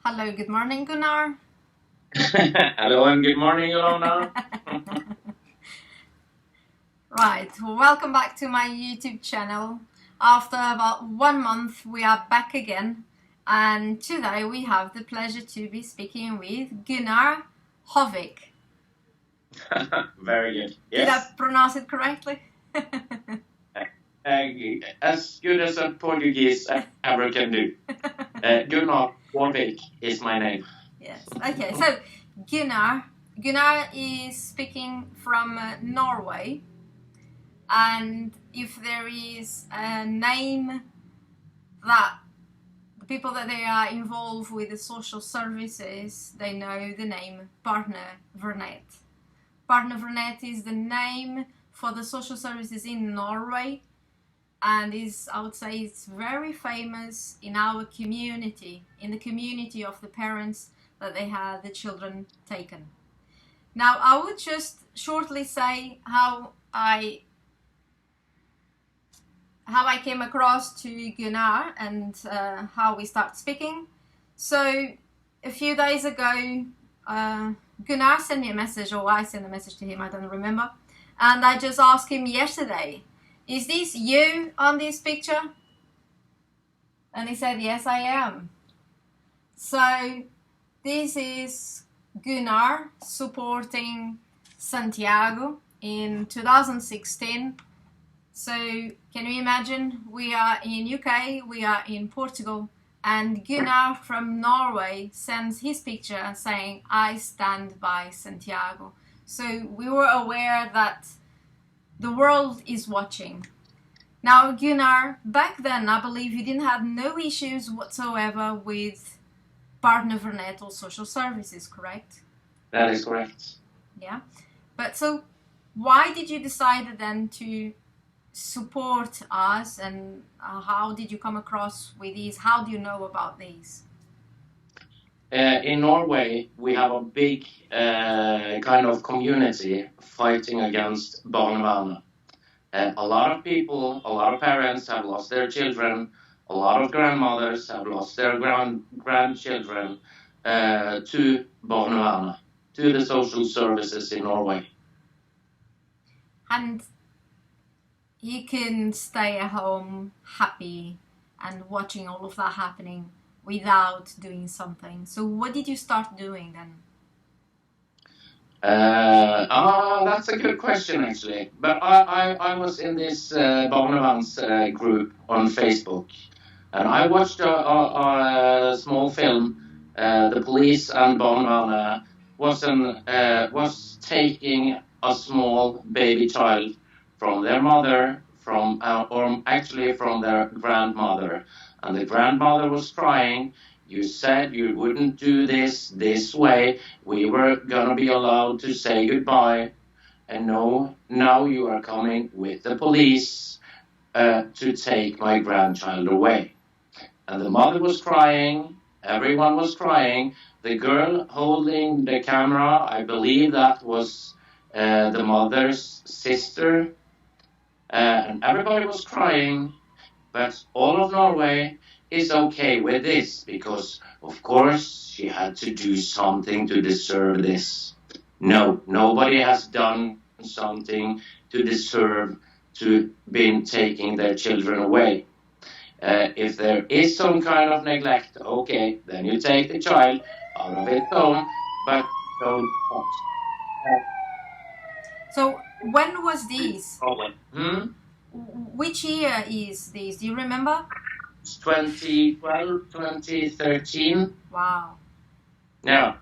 Hello, good morning, Gunnar. Hello and good morning, Iolanda. Right, welcome back to my YouTube channel. After about 1 month, we are back again, and today we have the pleasure to be speaking with Gunnar Håvik. Very good. Did I Yes. pronounce it correctly? As good as a Portuguese ever can do. Gunnar Virittsekk is my name. Yes. Okay. So Gunnar is speaking from Norway, and if there is a name that the people that they are involved with the social services, they know the name Barnevernet. Barnevernet is the name for the social services in Norway, and I would say, it's very famous in our community, in the community of the parents that they had the children taken. Now, I would just shortly say how I came across to Gunnar and how we start speaking. So a few days ago, Gunnar sent me a message, or I sent a message to him, I don't remember. And I just asked him yesterday, is this you on this picture? And he said, yes, I am. So this is Gunnar supporting Santiago in 2016. So can you imagine, we are in UK, we are in Portugal, and Gunnar from Norway sends his picture saying, I stand by Santiago. So we were aware that the world is watching. Now, Gunnar, back then, I believe you didn't have no issues whatsoever with Barnevernet or social services, correct? That is correct. Yeah. But so why did you decide then to support us, and how did you come across with these? How do you know about these? In Norway, we have a big kind of community fighting against Barnevernet. A lot of people, a lot of parents have lost their children. A lot of grandmothers have lost their grandchildren to Barnevernet, to the social services in Norway. And you can stay at home happy and watching all of that happening without doing something. So what did you start doing then? That's a good question, actually. But I was in this Barnevern's group on Facebook, and I watched a small film. The police and Barnevernet was taking a small baby child from their mother, or actually from their grandmother, and the grandmother was crying. You said you wouldn't do this way. We were gonna be allowed to say goodbye, and no, now you are coming with the police to take my grandchild away. And the mother was crying, everyone was crying. The girl holding the camera, I believe that was the mother's sister, and everybody was crying, but all of Norway is okay with this because, of course, she had to do something to deserve this. No, nobody has done something to deserve to be taking their children away. If there is some kind of neglect, okay, then you take the child out of its own, but don't touch So when was this? problem. Which year is this? Do you remember? 2012, 2013. Wow. Yeah.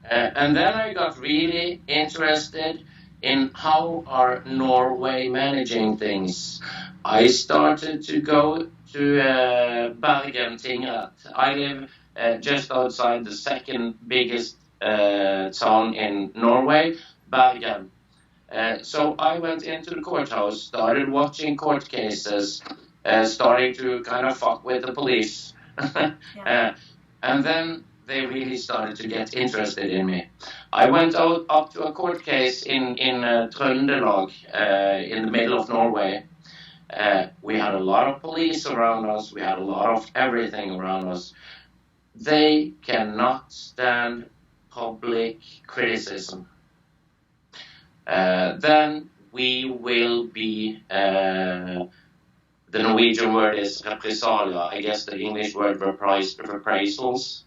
And then I got really interested in how are Norway managing things. I started to go to Bergen Tingret. I live just outside the second biggest town in Norway, Bergen. So I went into the courthouse, started watching court cases, starting to kind of fuck with the police. And then they really started to get interested in me. I went out up to a court case in Trøndelag, in the middle of Norway. We had a lot of police around us. We had a lot of everything around us. they cannot stand public criticism. Then we will be, the Norwegian word is reprisalia. I guess the English word reprisals.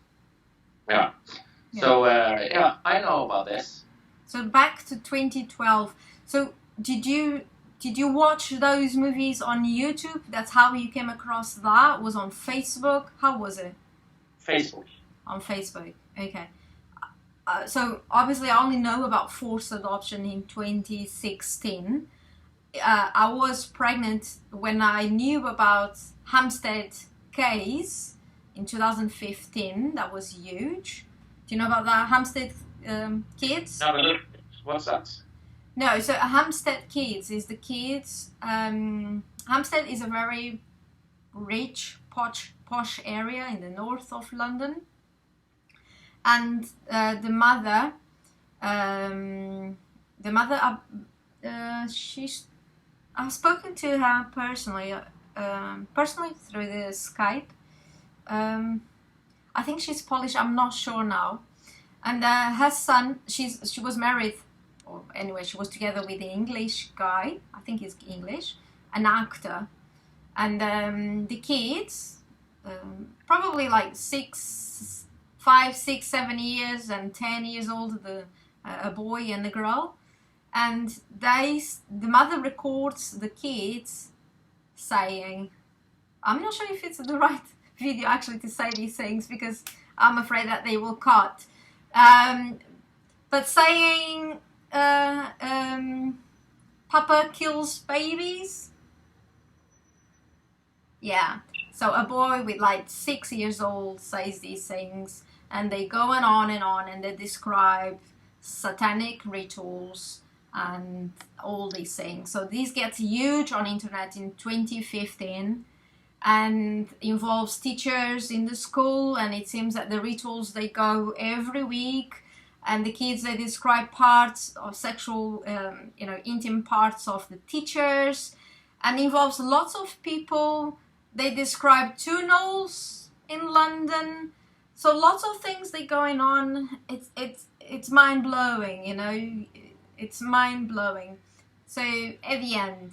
Yeah. So, I know about this. So back to 2012. So did you watch those movies on YouTube? That's how you came across that? Was on Facebook? How was it? Facebook. On Facebook. Okay. So obviously I only know about forced adoption in 2016. I was pregnant when I knew about Hampstead case in 2015. That was huge. Do you know about that Hampstead kids? No, what's that? No, so Hampstead kids is the kids. Hampstead is a very rich, posh area in the north of London. And the mother, I've spoken to her personally through the Skype. I think she's Polish. I'm not sure now. And her son, she was married, or anyway, she was together with an English guy. I think he's English, an actor. And the kids, probably like 5, 6, 7 years and 10 years old, a boy and a girl. And the mother records the kids saying, I'm not sure if it's the right video actually to say these things because I'm afraid that they will cut. But saying, Papa kills babies. Yeah. So a boy with like 6 years old says these things, and they go on, and they describe satanic rituals and all these things. So this gets huge on internet in 2015 and involves teachers in the school, and it seems that the rituals, they go every week, and the kids, they describe parts of sexual, intimate parts of the teachers, and involves lots of people. They describe tunnels in London. So lots of things that are going on. It's mind-blowing, It's mind-blowing. So at the end,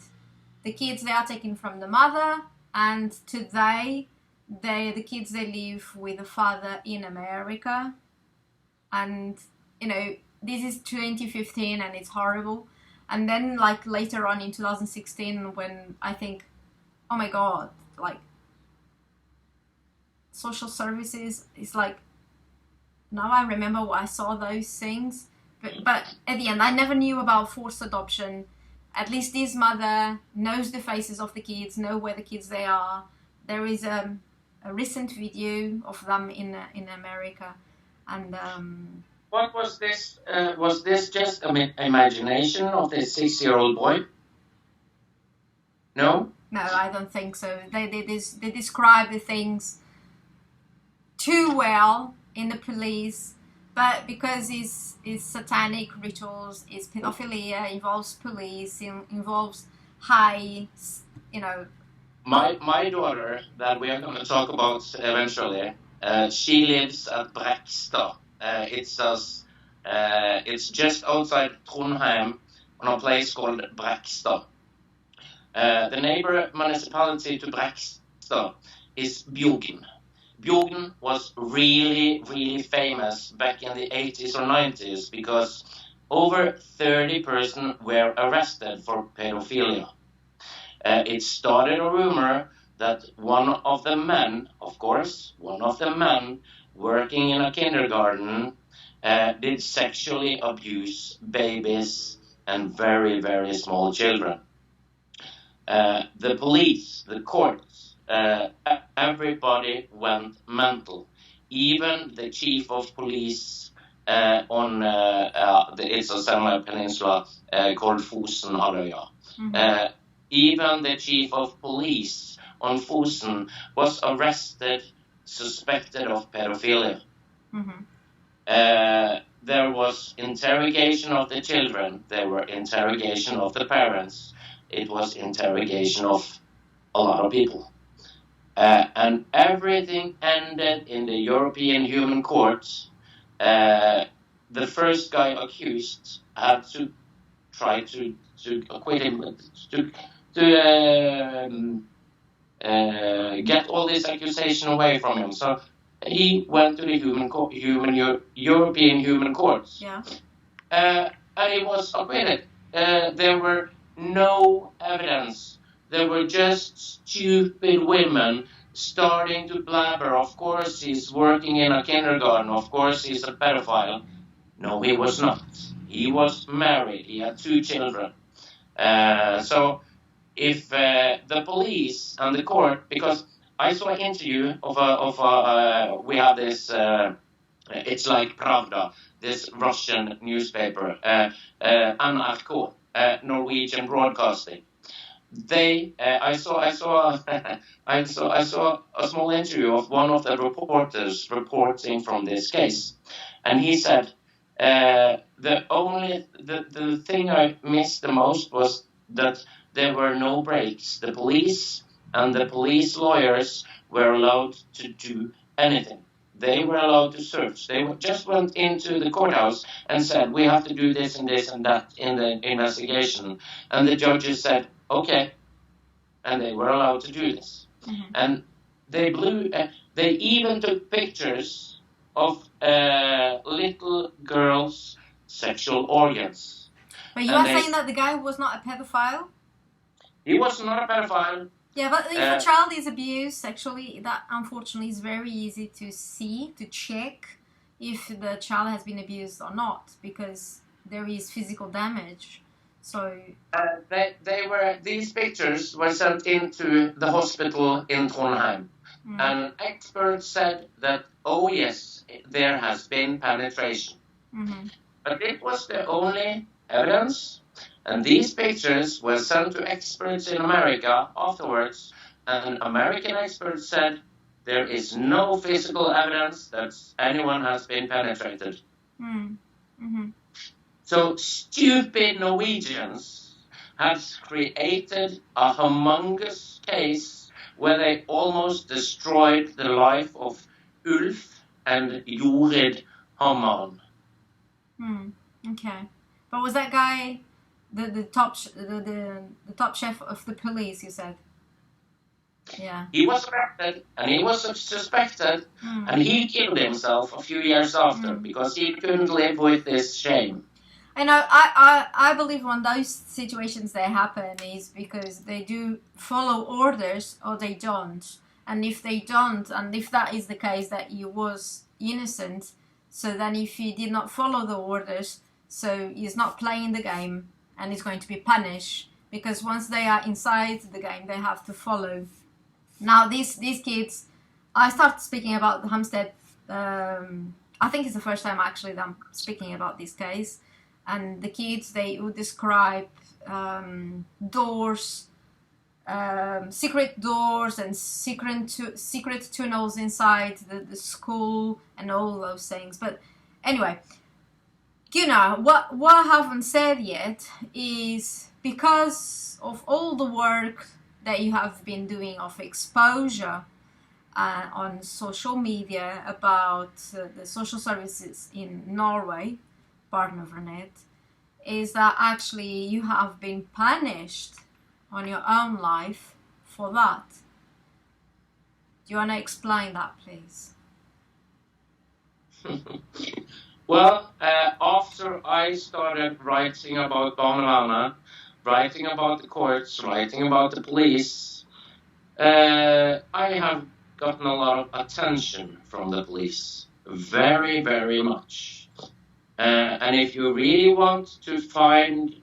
the kids, they are taken from the mother, and today, the kids, they live with the father in America. And, this is 2015 and it's horrible. And then like later on in 2016, when I think, oh my God, like social services is like, now I remember what I saw those things. But at the end, I never knew about forced adoption. At least this mother knows the faces of the kids, know where the kids they are. There is a recent video of them in America. And what was this? Was this just imagination of this 6-year-old boy? No? No, I don't think so. They describe the things too well in the police, but because it's satanic rituals, it's pedophilia, involves police, involves high, My daughter, that we are going to talk about eventually, she lives at Brekstad. It's just outside Trondheim, on a place called Brekstad. The neighbor municipality to Brekstad is Bjugn. Bjugn was really, really famous back in the 80s or 90s because over 30 persons were arrested for pedophilia. It started a rumor that one of the men working in a kindergarten did sexually abuse babies and very, very small children. The police, the courts, everybody went mental. Even the chief of police it's a semi-peninsula called Fosenhalvøya. Mm-hmm. Even the chief of police on Fosen was arrested, suspected of pedophilia. Mm-hmm. There was interrogation of the children. There were interrogation of the parents. It was interrogation of a lot of people. And everything ended in the European Human Court. The first guy accused had to try to acquit him, to get all this accusation away from him. So he went to the European Human Court. Yeah. And he was acquitted. There were no evidence. There were just stupid women starting to blabber. Of course, he's working in a kindergarten. Of course, he's a pedophile. No, he was not. He was married. He had 2 children. So if the police and the court, because I saw an interview we have this, it's like Pravda, this Russian newspaper, NRK, Norwegian Broadcasting. I saw a small interview of one of the reporters reporting from this case, and he said the thing I missed the most was that there were no breaks. The police and the police lawyers were allowed to do anything. They were allowed to search. They just went into the courthouse and said, we have to do this and this and that in the investigation. And the judges said, okay. And they were allowed to do this. Mm-hmm. And they even took pictures of little girls' sexual organs. But you are saying that the guy was not a pedophile? He was not a pedophile. Yeah, but if a child is abused sexually, that unfortunately is very easy to see, to check if the child has been abused or not, because there is physical damage. So these pictures were sent into the hospital in Trondheim, and experts said that, oh yes, there has been penetration. Mm-hmm. But it was the only evidence. And these pictures were sent to experts in America afterwards, and American experts said there is no physical evidence that anyone has been penetrated. Mm-hmm. So stupid Norwegians have created a humongous case where they almost destroyed the life of Ulf and Jorid Hamman. Okay. But was that guy... The top chef of the police, you said. Yeah. He was arrested and he was suspected, and he killed himself a few years after because he couldn't live with this shame. I know. I believe when those situations they happen is because they do follow orders or they don't. And if they don't, and if that is the case that he was innocent, so then if he did not follow the orders, so he's not playing the game. And is going to be punished because once they are inside the game, they have to follow. Now, these kids, I started speaking about the Hampstead. I think it's the first time actually that I'm speaking about this case. And the kids, they would describe doors, secret doors and secret tunnels inside the school and all those things. But anyway. Gunnar, what I haven't said yet is because of all the work that you have been doing of exposure on social media about the social services in Norway, Barnevernet, is that actually you have been punished on your own life for that. Do you want to explain that, please? Well, after I started writing about Barnevernet, writing about the courts, writing about the police, I have gotten a lot of attention from the police. Very, very much. And if you really want to find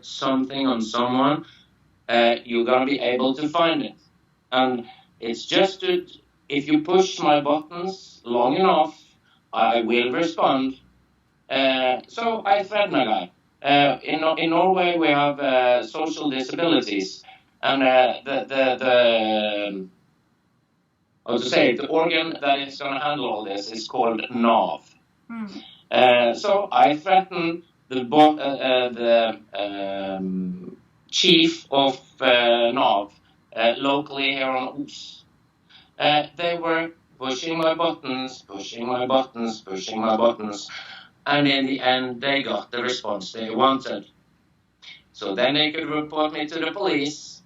something on someone, you're going to be able to find it. And it's just that if you push my buttons long enough, I will respond. So I threaten a guy. In Norway, we have social disabilities, and the organ that is going to handle all this is called NAV. So I threatened the chief of NAV locally here on Os. They were pushing my buttons, and in the end they got the response they wanted. So then they could report me to the police.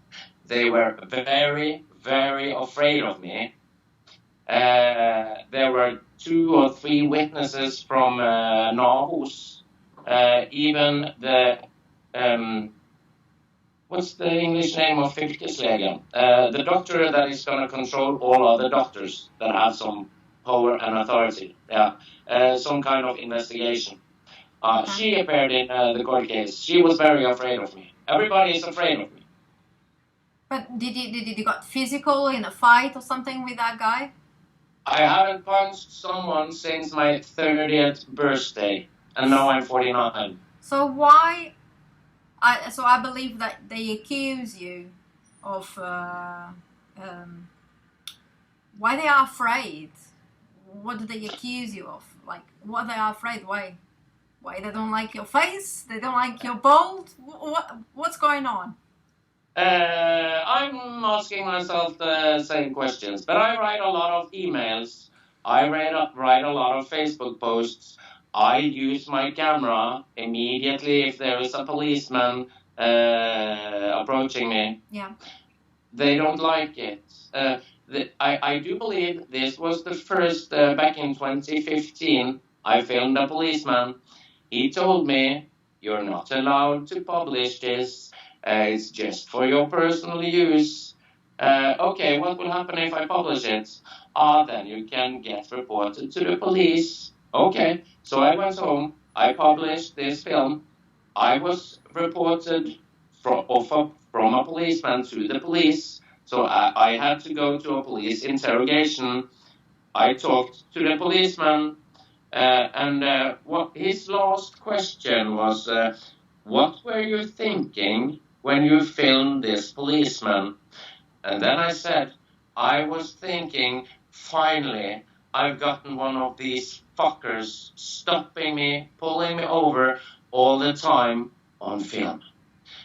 They were very, very afraid of me. There were 2 or 3 witnesses from Nahus. Even the what's the English name of fylkeslegen? The doctor that is going to control all other doctors that have some power and authority. Yeah, some kind of investigation. She appeared in the court case. She was very afraid of me. Everybody is afraid of me. But did you got physical in a fight or something with that guy? I haven't punched someone since my 30th birthday, and now I'm 49. So why? I believe that they accuse you of why they are afraid. What do they accuse you of? Like, what they are afraid? Why? Why they don't like your face? They don't like your bald? What's going on? I'm asking myself the same questions, but I write a lot of emails. I write a lot of Facebook posts. I use my camera immediately if there is a policeman approaching me. Yeah. They don't like it. I do believe this was the first, back in 2015, I filmed a policeman. He told me, "You're not allowed to publish this. It's just for your personal use." Okay, what will happen if I publish it? Then you can get reported to the police. Okay, so I went home. I published this film. I was reported from a policeman to the police. So I had to go to a police interrogation. I talked to the policeman. And what his last question was, what were you thinking when you filmed this policeman? And then I said, I was thinking, finally, I've gotten one of these fuckers stopping me, pulling me over all the time on film.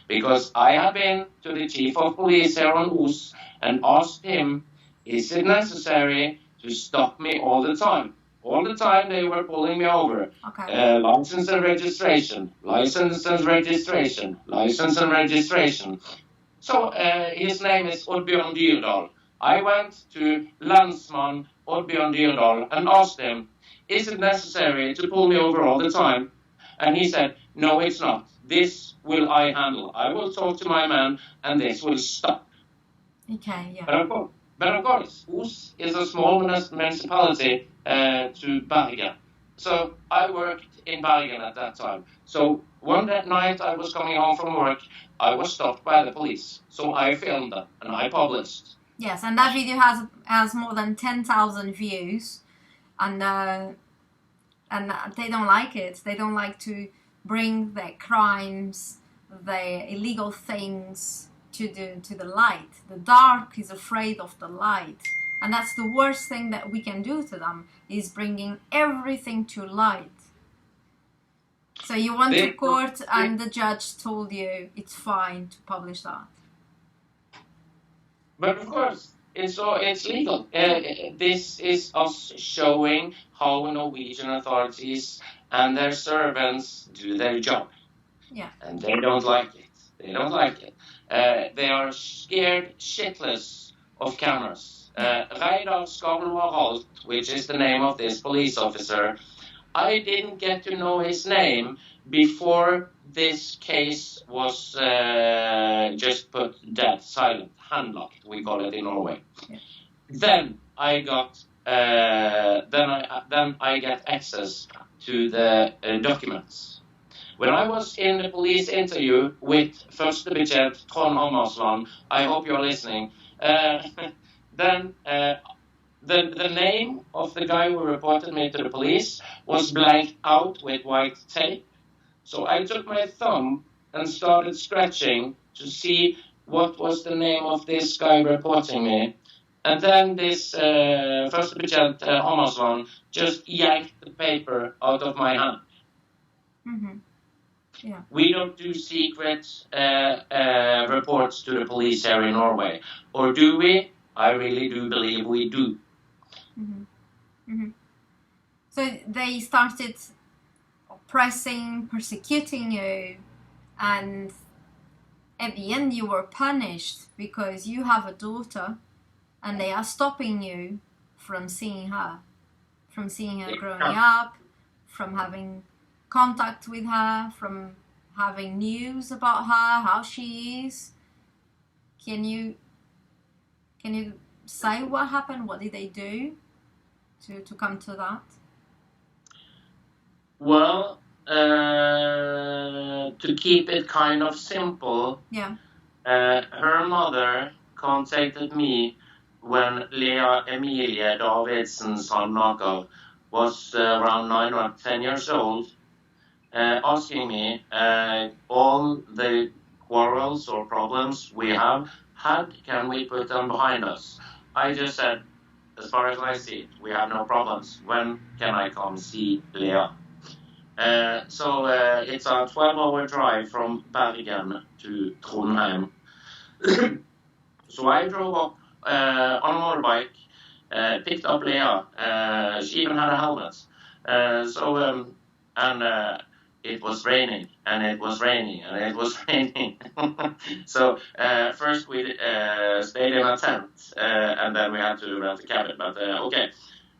Because I have been to the chief of police here on Os and asked him, is it necessary to stop me all the time? All the time they were pulling me over. Okay. License and registration, license and registration, license and registration. So his name is Oddbjørn Dyrdal. I went to Landsman Oddbjørn Dyrdal and asked him, is it necessary to pull me over all the time? And he said, no, it's not. This will I handle. I will talk to my man and this will stop. Okay, yeah. But of course, Os is a small municipality to Bergen. So I worked in Bergen at that time. So one night I was coming home from work, I was stopped by the police. So I filmed them and I published. Yes, and that video has more than 10,000 views, and they don't like it. They don't like to bring their crimes, their illegal things to the light. The dark is afraid of the light, and that's the worst thing that we can do to them, is bringing everything to light. So you went to court and the judge told you it's fine to publish that. But of course, it's legal. This is us showing how Norwegian authorities and their servants do their job. Yeah. And they don't like it. They don't like it. They are scared shitless of cameras. Reidar Skavl, which is the name of this police officer, I didn't get to know his name before this case was just put dead, silent, handlocked, we call it in Norway. Yeah. Then I got then I get access to the documents. When I was in the police interview with Førstebetjent Trond Hammersland, I hope you're listening, then the name of the guy who reported me to the police was blanked out with white tape. So I took my thumb and started scratching to see what was the name of this guy reporting me. And then this Førstebetjent Hammersland just yanked the paper out of my hand. Mm-hmm. Yeah. We don't do secret reports to the police here in Norway. Or do we? I really do believe we do. Mm-hmm. Mm-hmm. So they started oppressing, persecuting you, and at the end you were punished because you have a daughter and they are stopping you from seeing her growing up, from having contact with her, from having news about her, how she is. Can you say what happened? What did they do to come to that? Well, to keep it kind of simple, Yeah. Her mother contacted me when Lea Emilie Davidsen Sandaker was around 9 or 10 years old, asking me all the quarrels or problems we have had, can we put them behind us? I just said, as far as I see it, we have no problems. When can I come see Lea? So it's a 12-hour drive from Bergen to Trondheim. So I drove up on a motorbike, picked up Lea. She even had a helmet. It was raining, and it was raining, and it was raining. So first we stayed in a tent, and then we had to rent a cabin. But okay.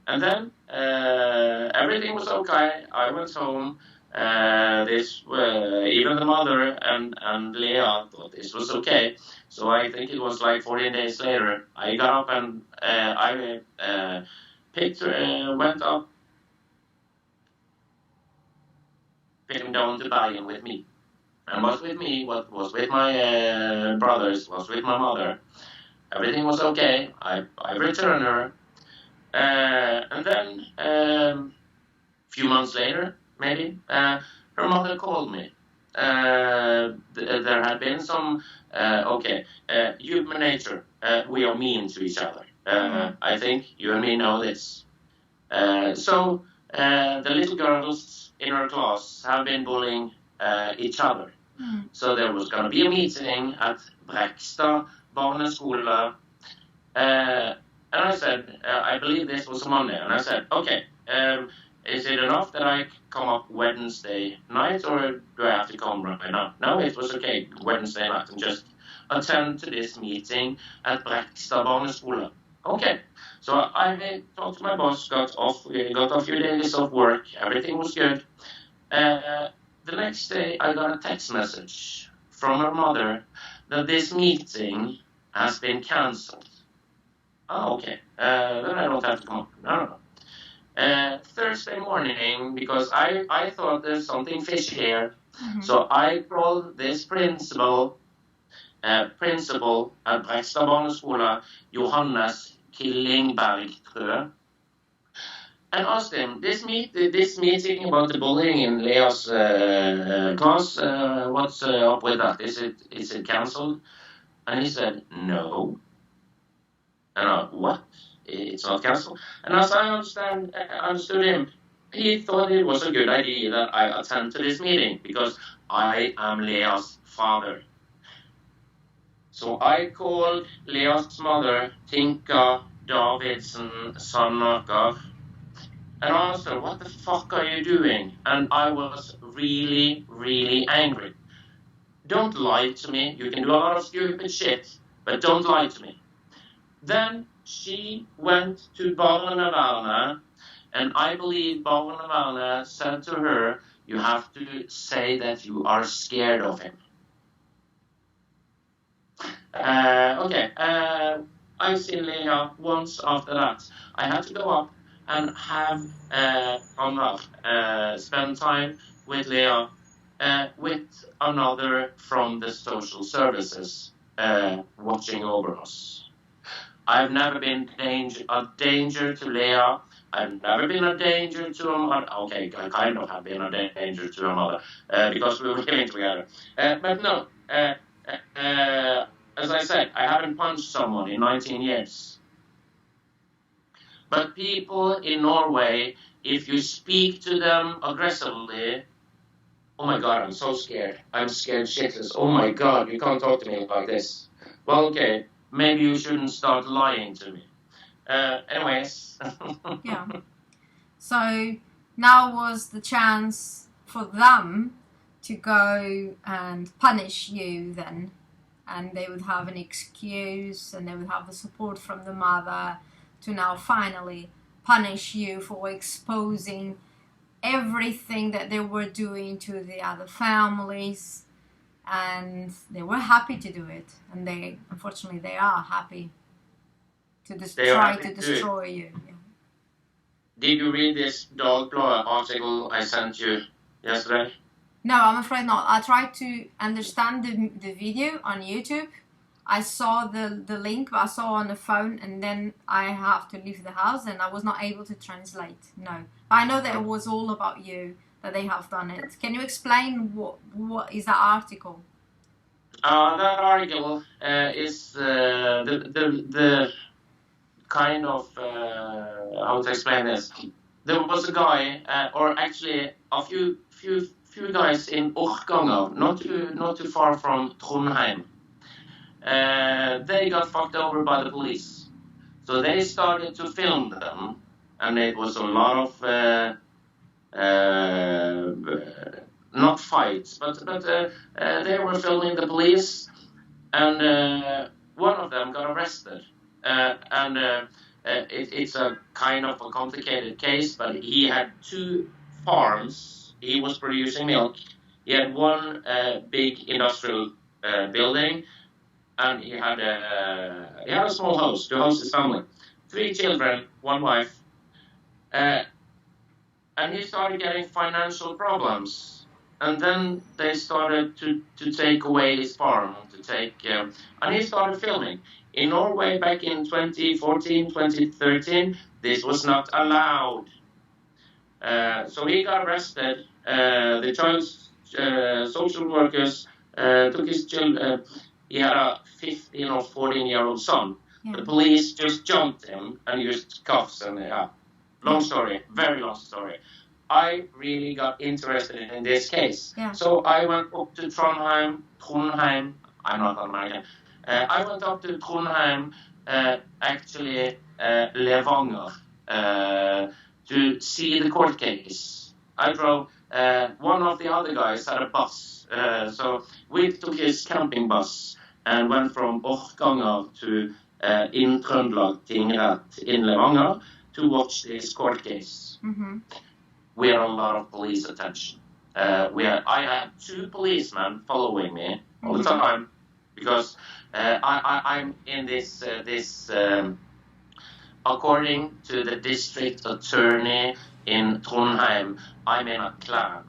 And then everything was okay. I went home. Even the mother and Lea thought this was okay. So I think it was like 14 days later, I got up and I went up, picked him down to Bergen with me. And was with me, what was with my brothers, was with my mother. Everything was okay. I returned her. And then a few months later, maybe, her mother called me. There had been some, human nature. We are mean to each other. I think you and me know this. So the little girls in her class have been bullying each other. So there was going to be a meeting at Brekstad Barneskole. And I said, I believe this was a Monday. And I said, okay, is it enough that I come up Wednesday night, or do I have to come right now? No, it was okay, Wednesday night, and just attend to this meeting at Brekstad Barneskole. Okay, so I talked to my boss, got a few days of work, everything was good. The next day, I got a text message from her mother that this meeting has been cancelled. Oh, okay, then I don't have to come up. No. Thursday morning, because I thought there's something fishy here. Mm-hmm. So I called this principal at Brekstad Barneskole, Johannes Killingberg, and asked him, this meeting about the bullying in Lea's class, what's up with that? Is it cancelled? And he said, no. And I, what? It's not cancelled. And as I understood him, he thought it was a good idea that I attend to this meeting because I am Lea's father. So I called Lea's mother, Tinka Davidsen Sandaker, and asked her, what the fuck are you doing? And I was really, really angry. Don't lie to me. You can do a lot of stupid shit, but don't lie to me. Then she went to Barnevernet, and I believe Barnevernet said to her, you have to say that you are scared of him. I've seen Lea once after that. I had to go up and have spend time with Lea with another from the social services watching over us. I've never been a danger to Lea. I've never been a danger to her mother. Okay, I kind of have been a danger to her mother because we were living together. But no, as I said, I haven't punched someone in 19 years. But people in Norway, if you speak to them aggressively, oh my God, I'm so scared. I'm scared shitless. Oh my God, you can't talk to me like this. Well, okay, maybe you shouldn't start lying to me. Anyways. Yeah. So now was the chance for them to go and punish you then. And they would have an excuse and they would have the support from the mother to now finally punish you for exposing everything that they were doing to the other families. And they were happy to do it. And they, unfortunately, they are happy to try to destroy you. Yeah. Did you read this Dagbladet article I sent you yesterday? No, I'm afraid not. I tried to understand the video on YouTube. I saw the link, but I saw on the phone, and then I have to leave the house, and I was not able to translate. No, but I know that it was all about you, that they have done it. Can you explain what is that article? That article is the kind of how to explain this. There was a guy, or actually a few guys in Orkanger, not too far from Trondheim. They got fucked over by the police, so they started to film them, and it was a lot of not fights, but they were filming the police, and one of them got arrested. It's a kind of a complicated case, but he had 2 farms. He was producing milk. He had one big industrial building, and he had a small house to host his family. 3 children, 1 wife. And he started getting financial problems. And then they started to take away his farm, and he started filming. In Norway back in 2014, 2013, this was not allowed. So he got arrested. The child social workers took his children. He had a 15 or 14-year-old son. Yeah. The police just jumped him and used cuffs and long story, very long story. I really got interested in this case. Yeah. So I went up to Trondheim, I'm not American. I went up to Trondheim, actually Levanger, to see the court case. I drove, one of the other guys had a bus, so we took his camping bus and went from Orkanger to in Trøndelag Tingrett in Levanger to watch this court case. Mm-hmm. We had a lot of police attention. I had 2 policemen following me all the time, because I'm in this according to the district attorney in Trondheim, I'm in a clan.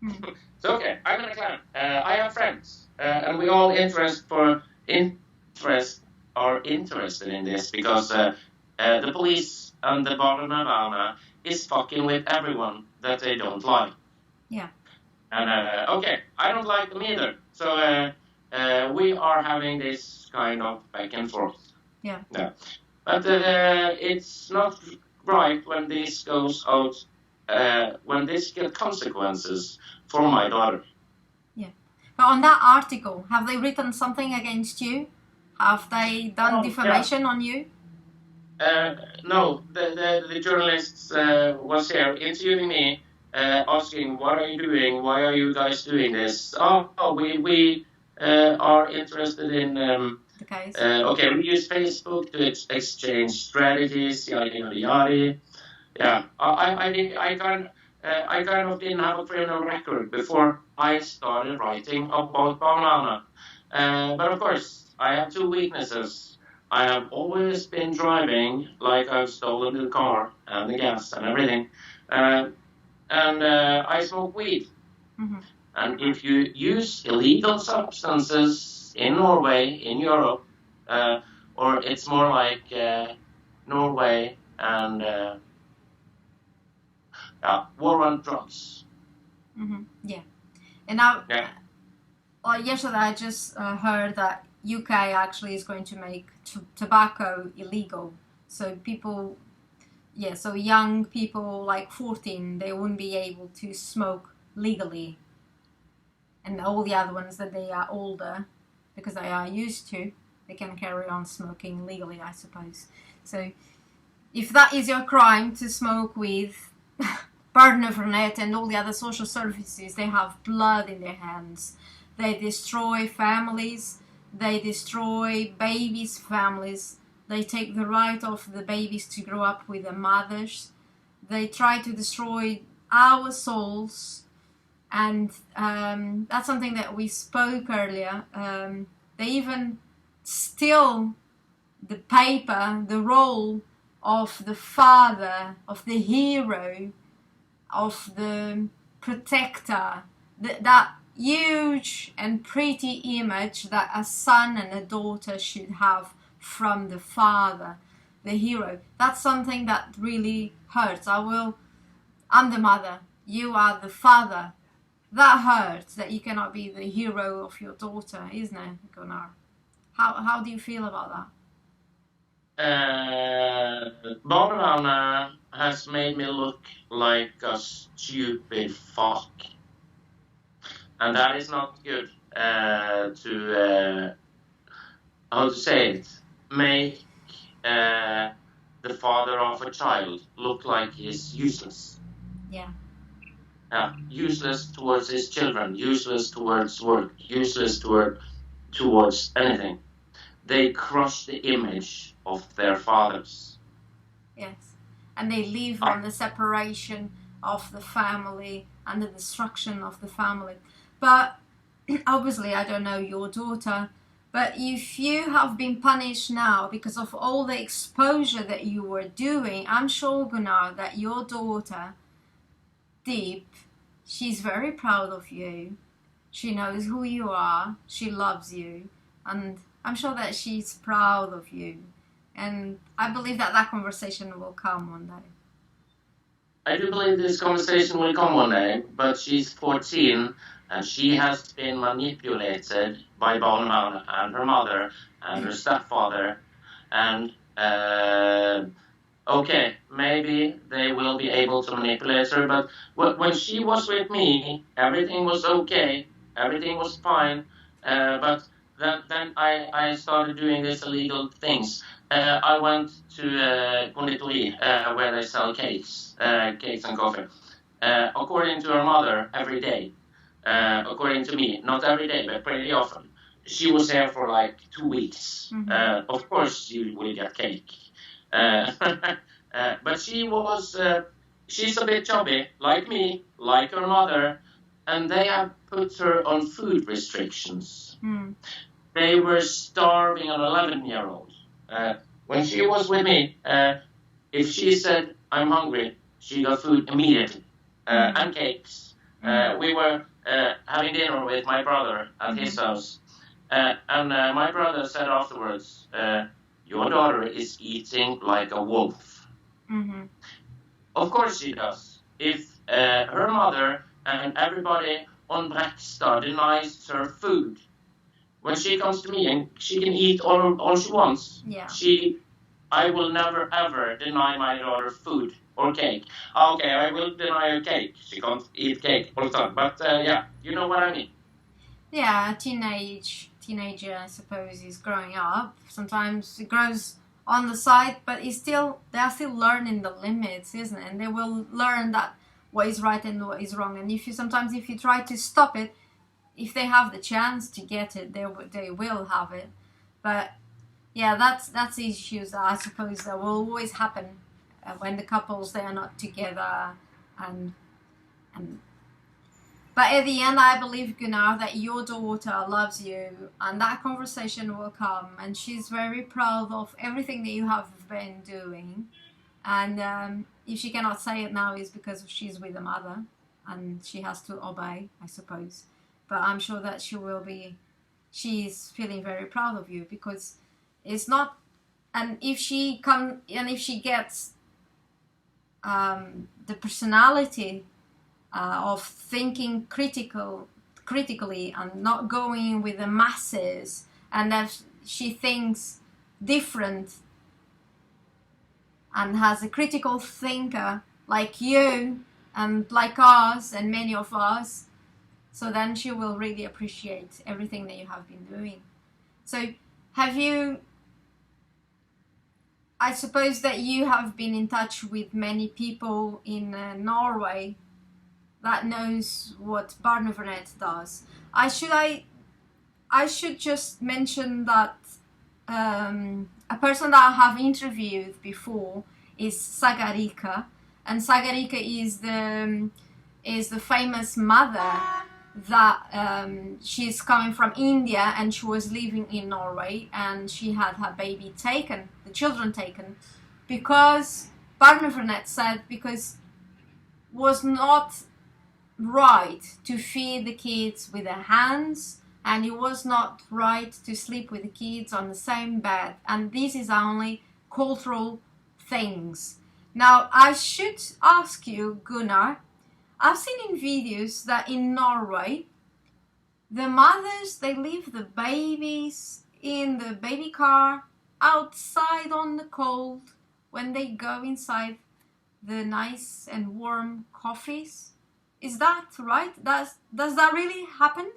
It's okay, I'm in a clan. I have friends, and we all are interested in this, because the police and the Barnevernet is fucking with everyone that they don't like. Yeah. And okay, I don't like them either. So we are having this kind of back and forth. Yeah. Yeah. But it's not right when this goes out, when this gets consequences for my daughter. Yeah. But on that article, have they written something against you? Have they done defamation on you? No, the journalists was here interviewing me, asking, what are you doing? Why are you guys doing this? We are interested in the case. Okay, we use Facebook to exchange strategies, yada yada yada. Yeah, I kind of didn't have a criminal record before I started writing about Barnevernet. But of course, I have 2 weaknesses. I have always been driving like I've stolen the car and the gas and everything. And I smoke weed. Mm-hmm. And if you use illegal substances in Norway, in Europe, or it's more like Norway and war on drugs. Mm-hmm. Yeah. And now, yesterday I just heard that UK actually is going to make tobacco illegal. So people, so young people like 14, they wouldn't be able to smoke legally. And all the other ones that they are older, because they are used to. They can carry on smoking legally, I suppose. So if that is your crime to smoke with Barnevernet and all the other social services, they have blood in their hands. They destroy families. They destroy babies' families. They take the right of the babies to grow up with their mothers. They try to destroy our souls. And that's something that we spoke earlier. They even steal the paper, the role of the father, of the hero, of the protector, that huge and pretty image that a son and a daughter should have from the father, the hero. That's something that really hurts. I'm the mother, you are the father. That hurts, that you cannot be the hero of your daughter, isn't it, Gunnar? How do you feel about that? Barnevernet has made me look like a stupid fuck. And that is not good to, how to say it, make the father of a child look like he's useless. Yeah. Useless towards his children, useless towards work, useless towards anything. They crush the image of their fathers. Yes. And they live on the separation of the family and the destruction of the family. But obviously, I don't know your daughter, but if you have been punished now because of all the exposure that you were doing, I'm sure, Gunnar, that your daughter, deep, she's very proud of you. She knows who you are. She loves you. And I'm sure that she's proud of you. And I believe that that conversation will come one day. I do believe this conversation will come one day, but she's 14 and she has been manipulated by Barnevernet and her mother and her stepfather. And okay, maybe they will be able to manipulate her, but when she was with me, everything was okay, everything was fine, but then I started doing these illegal things. I went to conditori where they sell cakes and coffee. According to her mother, every day. According to me, not every day, but pretty often. She was there for like 2 weeks. Mm-hmm. Of course, you will get cake. But she's a bit chubby, like me, like her mother, and they have put her on food restrictions. Mm. They were starving an 11-year-old. When she was with me, if she said, I'm hungry, she got food immediately, and cakes. We were having dinner with my brother at his house, and my brother said afterwards, your daughter is eating like a wolf. Mm-hmm. Of course she does. If her mother and everybody on Brekstad denies her food, when she comes to me and she can eat all she wants, Yeah. I will never ever deny my daughter food or cake. Okay, I will deny her cake. She can't eat cake all the time. But yeah, you know what I mean. Yeah, a teenager, I suppose, is growing up. Sometimes it grows on the side, but they are still learning the limits, isn't it? And they will learn that what is right and what is wrong. And if you try to stop it, if they have the chance to get it, they will have it. But yeah, that's issues that I suppose that will always happen when the couples, they are not together, and but at the end, I believe, Gunnar, that your daughter loves you, and that conversation will come, and she's very proud of everything that you have been doing. And if she cannot say it now, is because she's with a mother, and she has to obey, I suppose. But I'm sure that she's feeling very proud of you, because it's not, and if she gets the personality of thinking critically and not going with the masses, and if she thinks different and has a critical thinker like you and like us and many of us, so then she will really appreciate everything that you have been doing. So have you, I suppose that you have been in touch with many people in Norway that knows what Barnevernet does. I should just mention that a person that I have interviewed before is Sagarika, and Sagarika is the famous mother that she's coming from India, and she was living in Norway, and she had her baby taken, the children taken, because Barnevernet said because was not right to feed the kids with their hands, and it was not right to sleep with the kids on the same bed, and this is only cultural things. Now I should ask you, Gunnar, I've seen in videos that in Norway the mothers, they leave the babies in the baby car outside on the cold when they go inside the nice and warm coffees. Is that right? Does that really happen?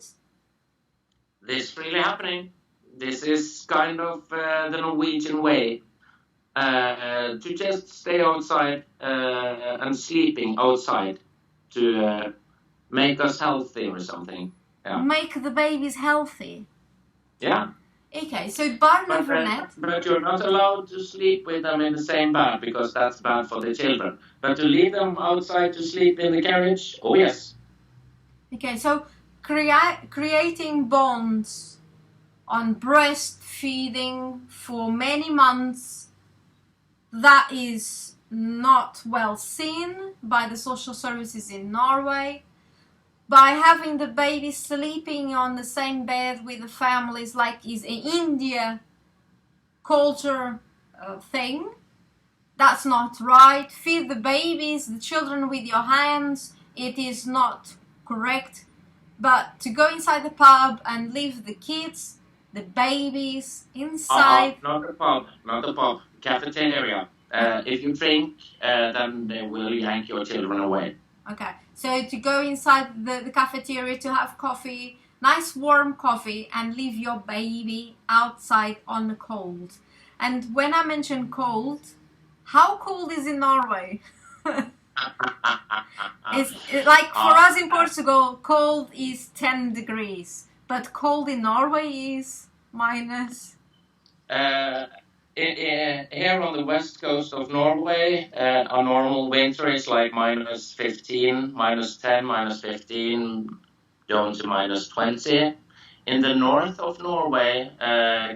This really happening. This is kind of the Norwegian way to just stay outside and sleeping outside to make us healthy or something. Yeah. Make the babies healthy. Yeah. Okay, so Barnevernet. But you're not allowed to sleep with them in the same bed because that's bad for the children. But to leave them outside to sleep in the carriage, oh yes. Okay, so creating bonds on breastfeeding for many months, that is not well seen by the social services in Norway. By having the baby sleeping on the same bed with the families, like is an India culture thing, that's not right. Feed the babies, the children with your hands, it is not correct. But to go inside the pub and leave the kids, the babies inside. Not the pub, cafeteria. If you drink, then they will yank your children away. Okay, so to go inside the cafeteria to have coffee, nice warm coffee, and leave your baby outside on the cold. And when I mention cold, how cold is in Norway? It's like for us in Portugal, cold is 10 degrees, but cold in Norway is minus. Here on the west coast of Norway, a normal winter is like minus 15, minus 10, minus 15, down to minus 20. In the north of Norway,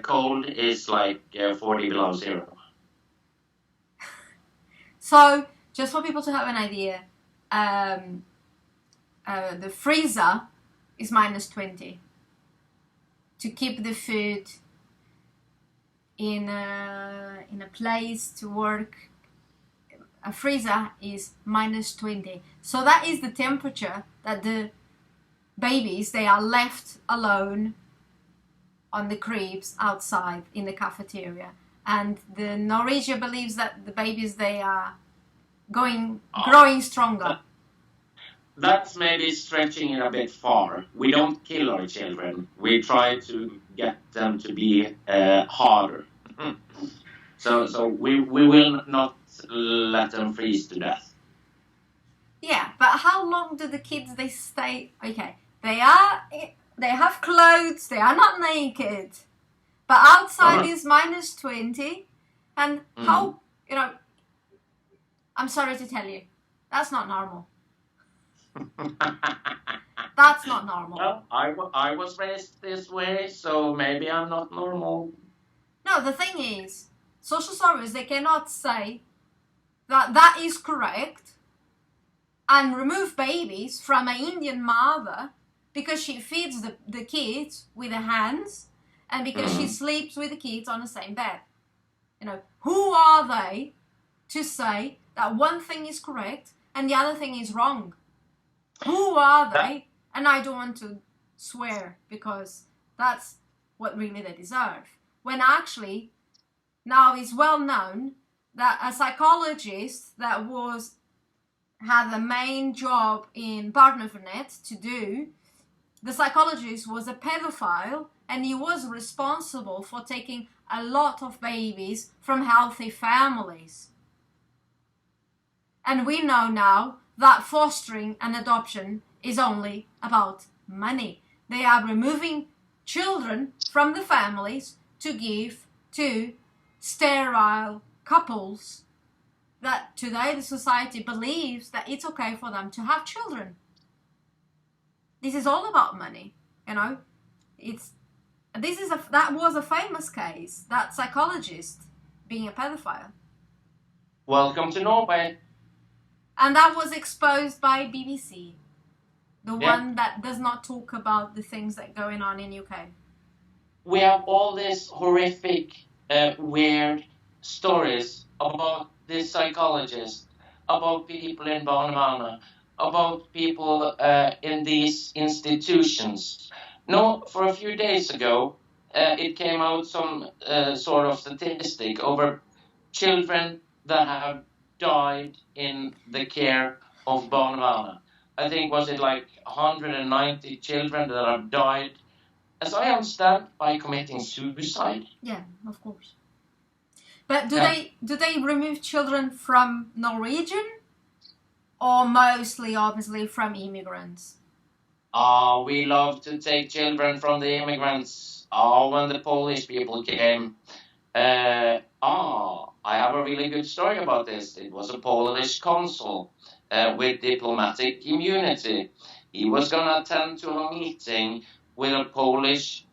cold is like 40 below zero. So, just for people to have an idea, the freezer is minus 20 to keep the food in a place to work. A freezer is minus 20. So that is the temperature that the babies, they are left alone on the cribs outside in the cafeteria. And the Norwegian believes that the babies, they are growing stronger. That's maybe stretching it a bit far. We don't kill our children. We try to get them to be harder. So we will not let them freeze to death. Yeah, but how long do the kids, they stay? Okay, they have clothes, they are not naked, but outside is minus 20, and how, I'm sorry to tell you, that's not normal. That's not normal. Well, I was raised this way, so maybe I'm not normal. No, the thing is, social service, they cannot say that that is correct and remove babies from an Indian mother because she feeds the kids with her hands and because she sleeps with the kids on the same bed. Who are they to say that one thing is correct and the other thing is wrong? Who are they? And I don't want to swear because that's what really they deserve. When actually, now it's well known that a psychologist that had the main job in Barnevernet to do, the psychologist was a pedophile and he was responsible for taking a lot of babies from healthy families. And we know now that fostering and adoption is only about money. They are removing children from the families to give to sterile couples that today the society believes that it's okay for them to have children. This is all about money, you know. That was a famous case, that psychologist being a pedophile. Welcome to Norway. And that was exposed by BBC, the one that does not talk about the things that are going on in UK. We have all these horrific, weird stories about this psychologist, about people in Barnevernet, about people in these institutions. No, for a few days ago, it came out some sort of statistic over children that have died in the care of Barnevernet. I think, was it like 190 children that have died, as I understand, by committing suicide? Yeah, of course. But do they remove children from Norwegian, or mostly, obviously, from immigrants? We love to take children from the immigrants. When the Polish people came. I have a really good story about this. It was a Polish consul with diplomatic immunity. He was going to attend to a meeting with a Polish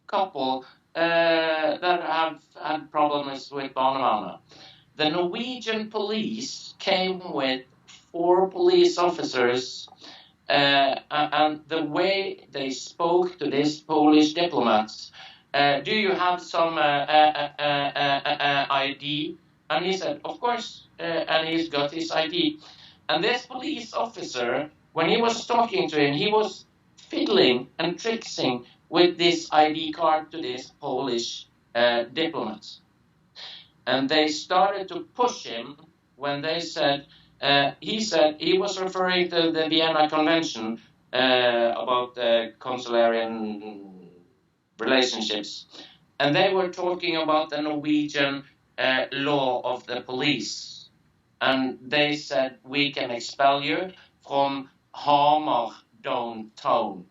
couple that have had problems with Barnevernet. The Norwegian police came with 4 police officers, and the way they spoke to these Polish diplomats, do you have some ID? And he said, of course, and he's got his ID. And this police officer, when he was talking to him, he was fiddling and tricksing with this ID card to this Polish diplomats. And they started to push him when they said, he was referring to the Vienna Convention about consularian relationships. And they were talking about the Norwegian law of the police. And they said, we can expel you from Hamar downtown.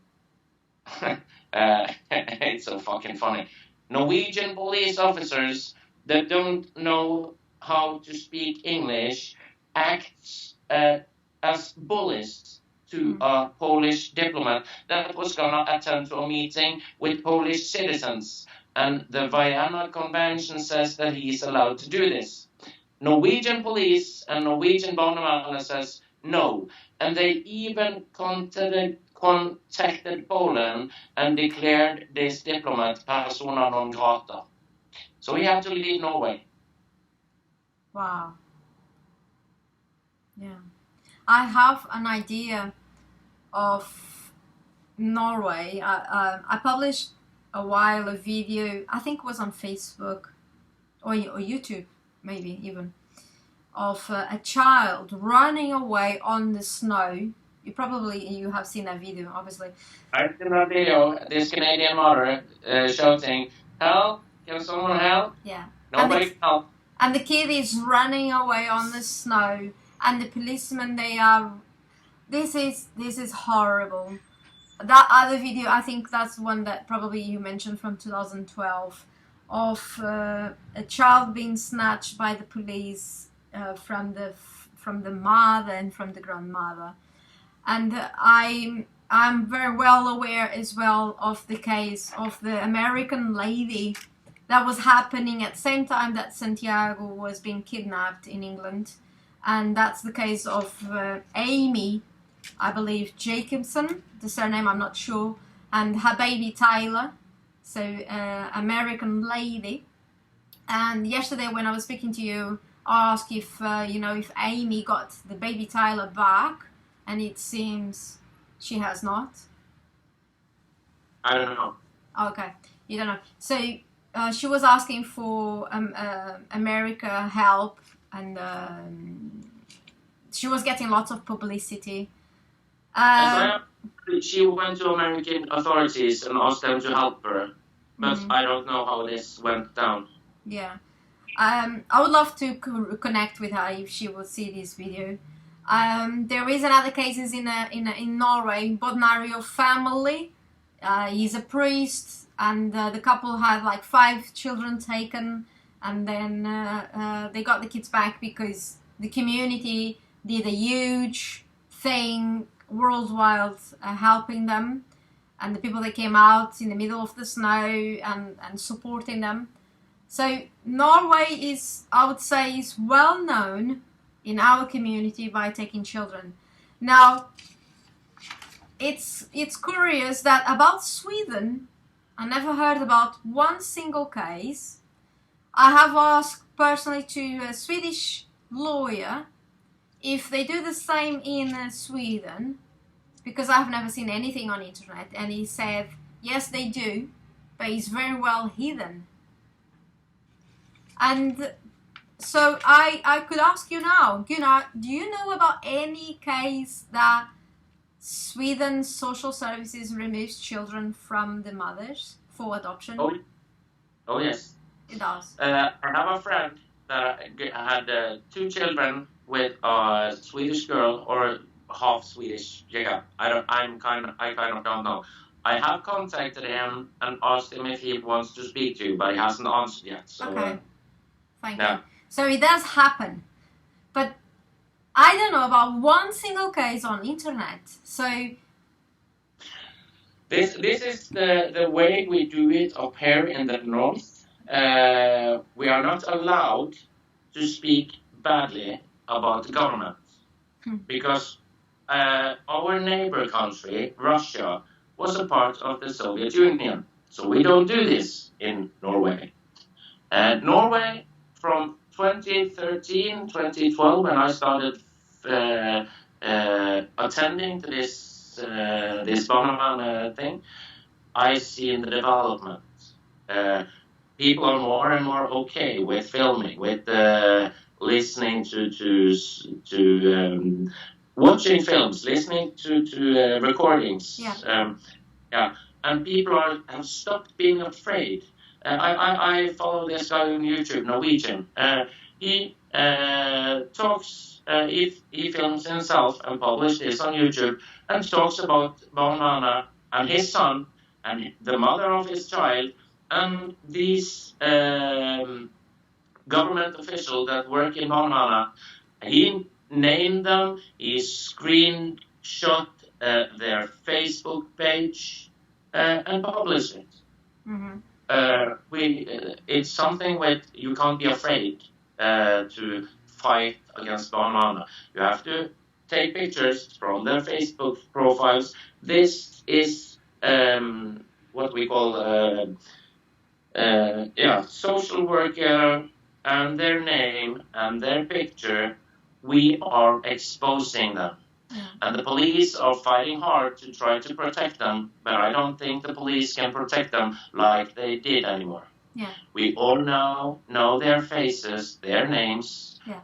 It's so fucking funny. Norwegian police officers that don't know how to speak English acts as bullies to a Polish diplomat that was going to attend to a meeting with Polish citizens. And the Vienna Convention says that he is allowed to do this. Norwegian police and Norwegian Barnevernet says no. And they even contacted Poland and declared this diplomat persona non grata. So he had to leave Norway. Wow. Yeah. I have an idea of Norway. I published a while a video, I think it was on Facebook or YouTube, maybe even, of a child running away on the snow. You have seen that video, obviously. I've seen that video. This Canadian mother shouting, "Help! Can someone help?" Yeah. Nobody can help. And the kid is running away on the snow, and the policemen, this is horrible. That other video, I think that's one that probably you mentioned from 2012, of a child being snatched by the police from the mother and from the grandmother. And I'm very well aware as well of the case of the American lady that was happening at the same time that Santiago was being kidnapped in England. And that's the case of Amy, I believe, Jacobson, the surname I'm not sure, and her baby Tyler, so American lady. And yesterday when I was speaking to you, I asked if if Amy got the baby Tyler back, and it seems she has not. I don't know. Okay, you don't know. So she was asking for America help, and she was getting lots of publicity. she went to American authorities and asked them to help her, but I don't know how this went down. Yeah. I would love to connect with her if she will see this video. There is another cases in Norway, Bodnario family. He's a priest, and the couple had like 5 children taken, and then they got the kids back because the community did a huge thing worldwide helping them, and the people that came out in the middle of the snow and supporting them. So Norway is, I would say, is well known in our community by taking children. Now, it's curious that about Sweden, I never heard about one single case. I have asked personally to a Swedish lawyer if they do the same in Sweden, because I've never seen anything on the internet, and he said yes they do, but it's very well hidden. And so I could ask you now, Gunnar, do you know about any case that Sweden social services removes children from the mothers for adoption? Oh yes. It does. I have a friend that had 2 children with a Swedish girl, or half Swedish. Yeah, I kind of don't know. I have contacted him and asked him if he wants to speak to you, but he hasn't answered yet. So, okay. Thank you. So it does happen, but I don't know about one single case on internet. So this is the way we do it up here in the north. We are not allowed to speak badly about the government because our neighbor country, Russia, was a part of the Soviet Union. So we don't do this in Norway. Norway, from 2013, 2012, when I started attending to this Barnevernet thing, I see in the development. People are more and more okay with filming, with listening to watching films, listening to recordings. Yeah. And people have stopped being afraid. I follow this guy on YouTube, Norwegian. He talks, he films himself and publishes this on YouTube and talks about Barnevernet and his son and the mother of his child and these government officials that work in Barnevernet. He named them, he screenshot their Facebook page and published it. It's something with you can't be afraid to fight against Barnevernet. You have to take pictures from their Facebook profiles. This is what we call social worker and their name and their picture. We are exposing them. And the police are fighting hard to try to protect them, but I don't think the police can protect them like they did anymore. Yeah. We all now know their faces, their names. Yeah.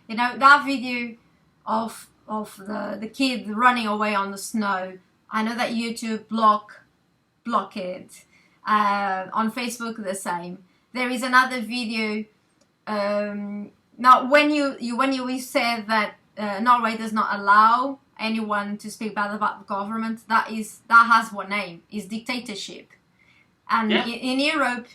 You know, that video of the kid running away on the snow, I know that YouTube block it. On Facebook the same. There is another video. Now, when you said that Norway does not allow anyone to speak bad about the government, that has one name: is dictatorship. And in Europe,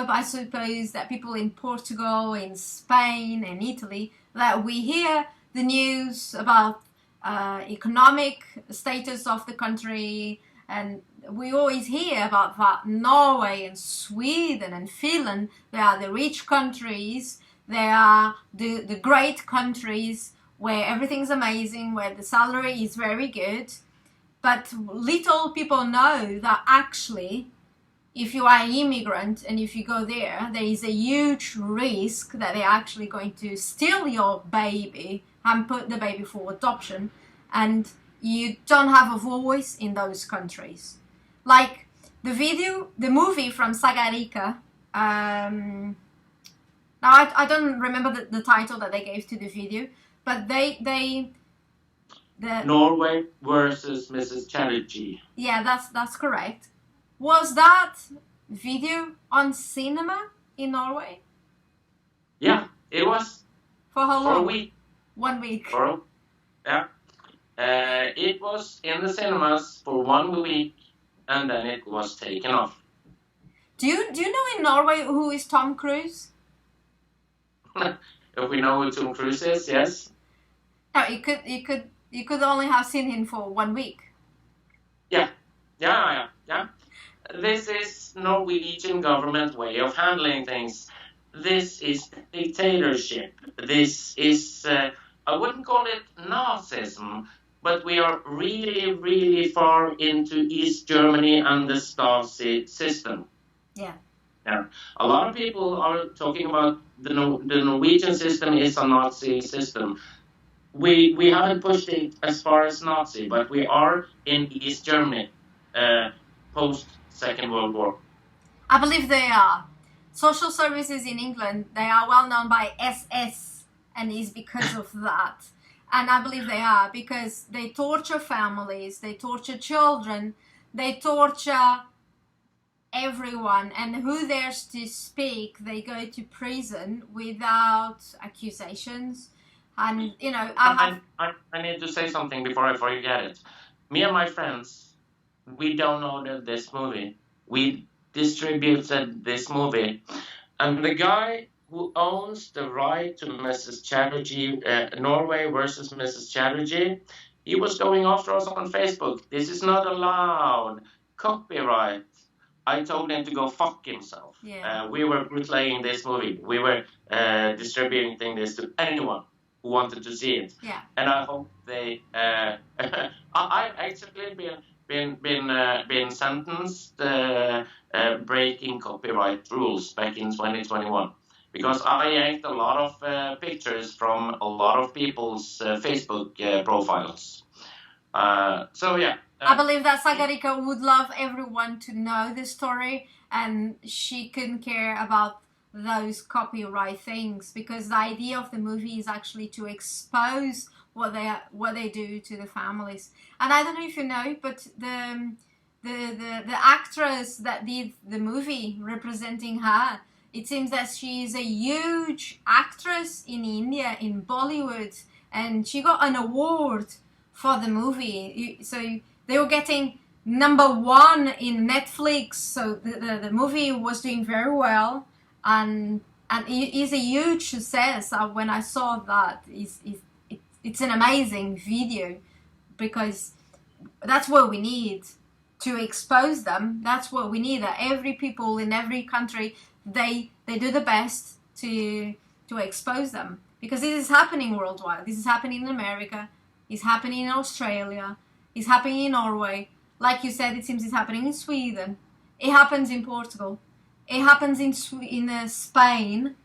I suppose that people in Portugal, in Spain, and Italy, that we hear the news about economic status of the country, and we always hear about that Norway and Sweden and Finland. They are the rich countries. They are the great countries where everything's amazing, where the salary is very good. But little people know that actually, if you are an immigrant and if you go there, there is a huge risk that they're actually going to steal your baby and put the baby for adoption, and you don't have a voice in those countries. Like the movie from Sagarika. Now I don't remember the title that they gave to the video, but they Norway versus Mrs. Chatterjee. Yeah, that's correct. Was that video on cinema in Norway? Yeah, it was. For how long? For a week. 1 week. Yeah. It was in the cinemas for 1 week, and then it was taken off. Do you know in Norway who is Tom Cruise? If we know who Tom Cruise is, yes. No, you could only have seen him for 1 week. Yeah. This is Norwegian government way of handling things. This is dictatorship. This is, I wouldn't call it Nazism, but we are really, really far into East Germany and the Stasi system. Yeah. A lot of people are talking about the Norwegian system is a Nazi system. We haven't pushed it as far as Nazi, but we are in East Germany post Second World War. I believe they are. Social services in England, they are well known by SS, and it's because of that. And I believe they are because they torture families, they torture children, they torture everyone, and who dares to speak, they go to prison without accusations. And you know, I need to say something before I forget it. Me and my friends, we downloaded this movie. We distributed this movie, and the guy who owns the right to Mrs. Chatterjee, Norway versus Mrs. Chatterjee, he was going after us on Facebook. This is not allowed. Copyright. I told him to go fuck himself. Yeah. We were playing this movie. We were distributing this to anyone who wanted to see it. Yeah. And I hope they. I've actually been sentenced breaking copyright rules back in 2021 because I yanked a lot of pictures from a lot of people's Facebook profiles. So yeah. I believe that Sagarika would love everyone to know the story, and she couldn't care about those copyright things because the idea of the movie is actually to expose what they do to the families. And I don't know if you know, but the actress that did the movie representing her, it seems that she is a huge actress in India, in Bollywood, and she got an award for the movie. So they were getting #1 in Netflix. So the movie was doing very well, and it is a huge success. When I saw that, it's an amazing video because that's what we need to expose them. That's what we need. That every people in every country they do the best to expose them because this is happening worldwide. This is happening in America. It's happening in Australia. It's happening in Norway. Like you said, it seems it's happening in Sweden. It happens in Portugal. It happens in Spain.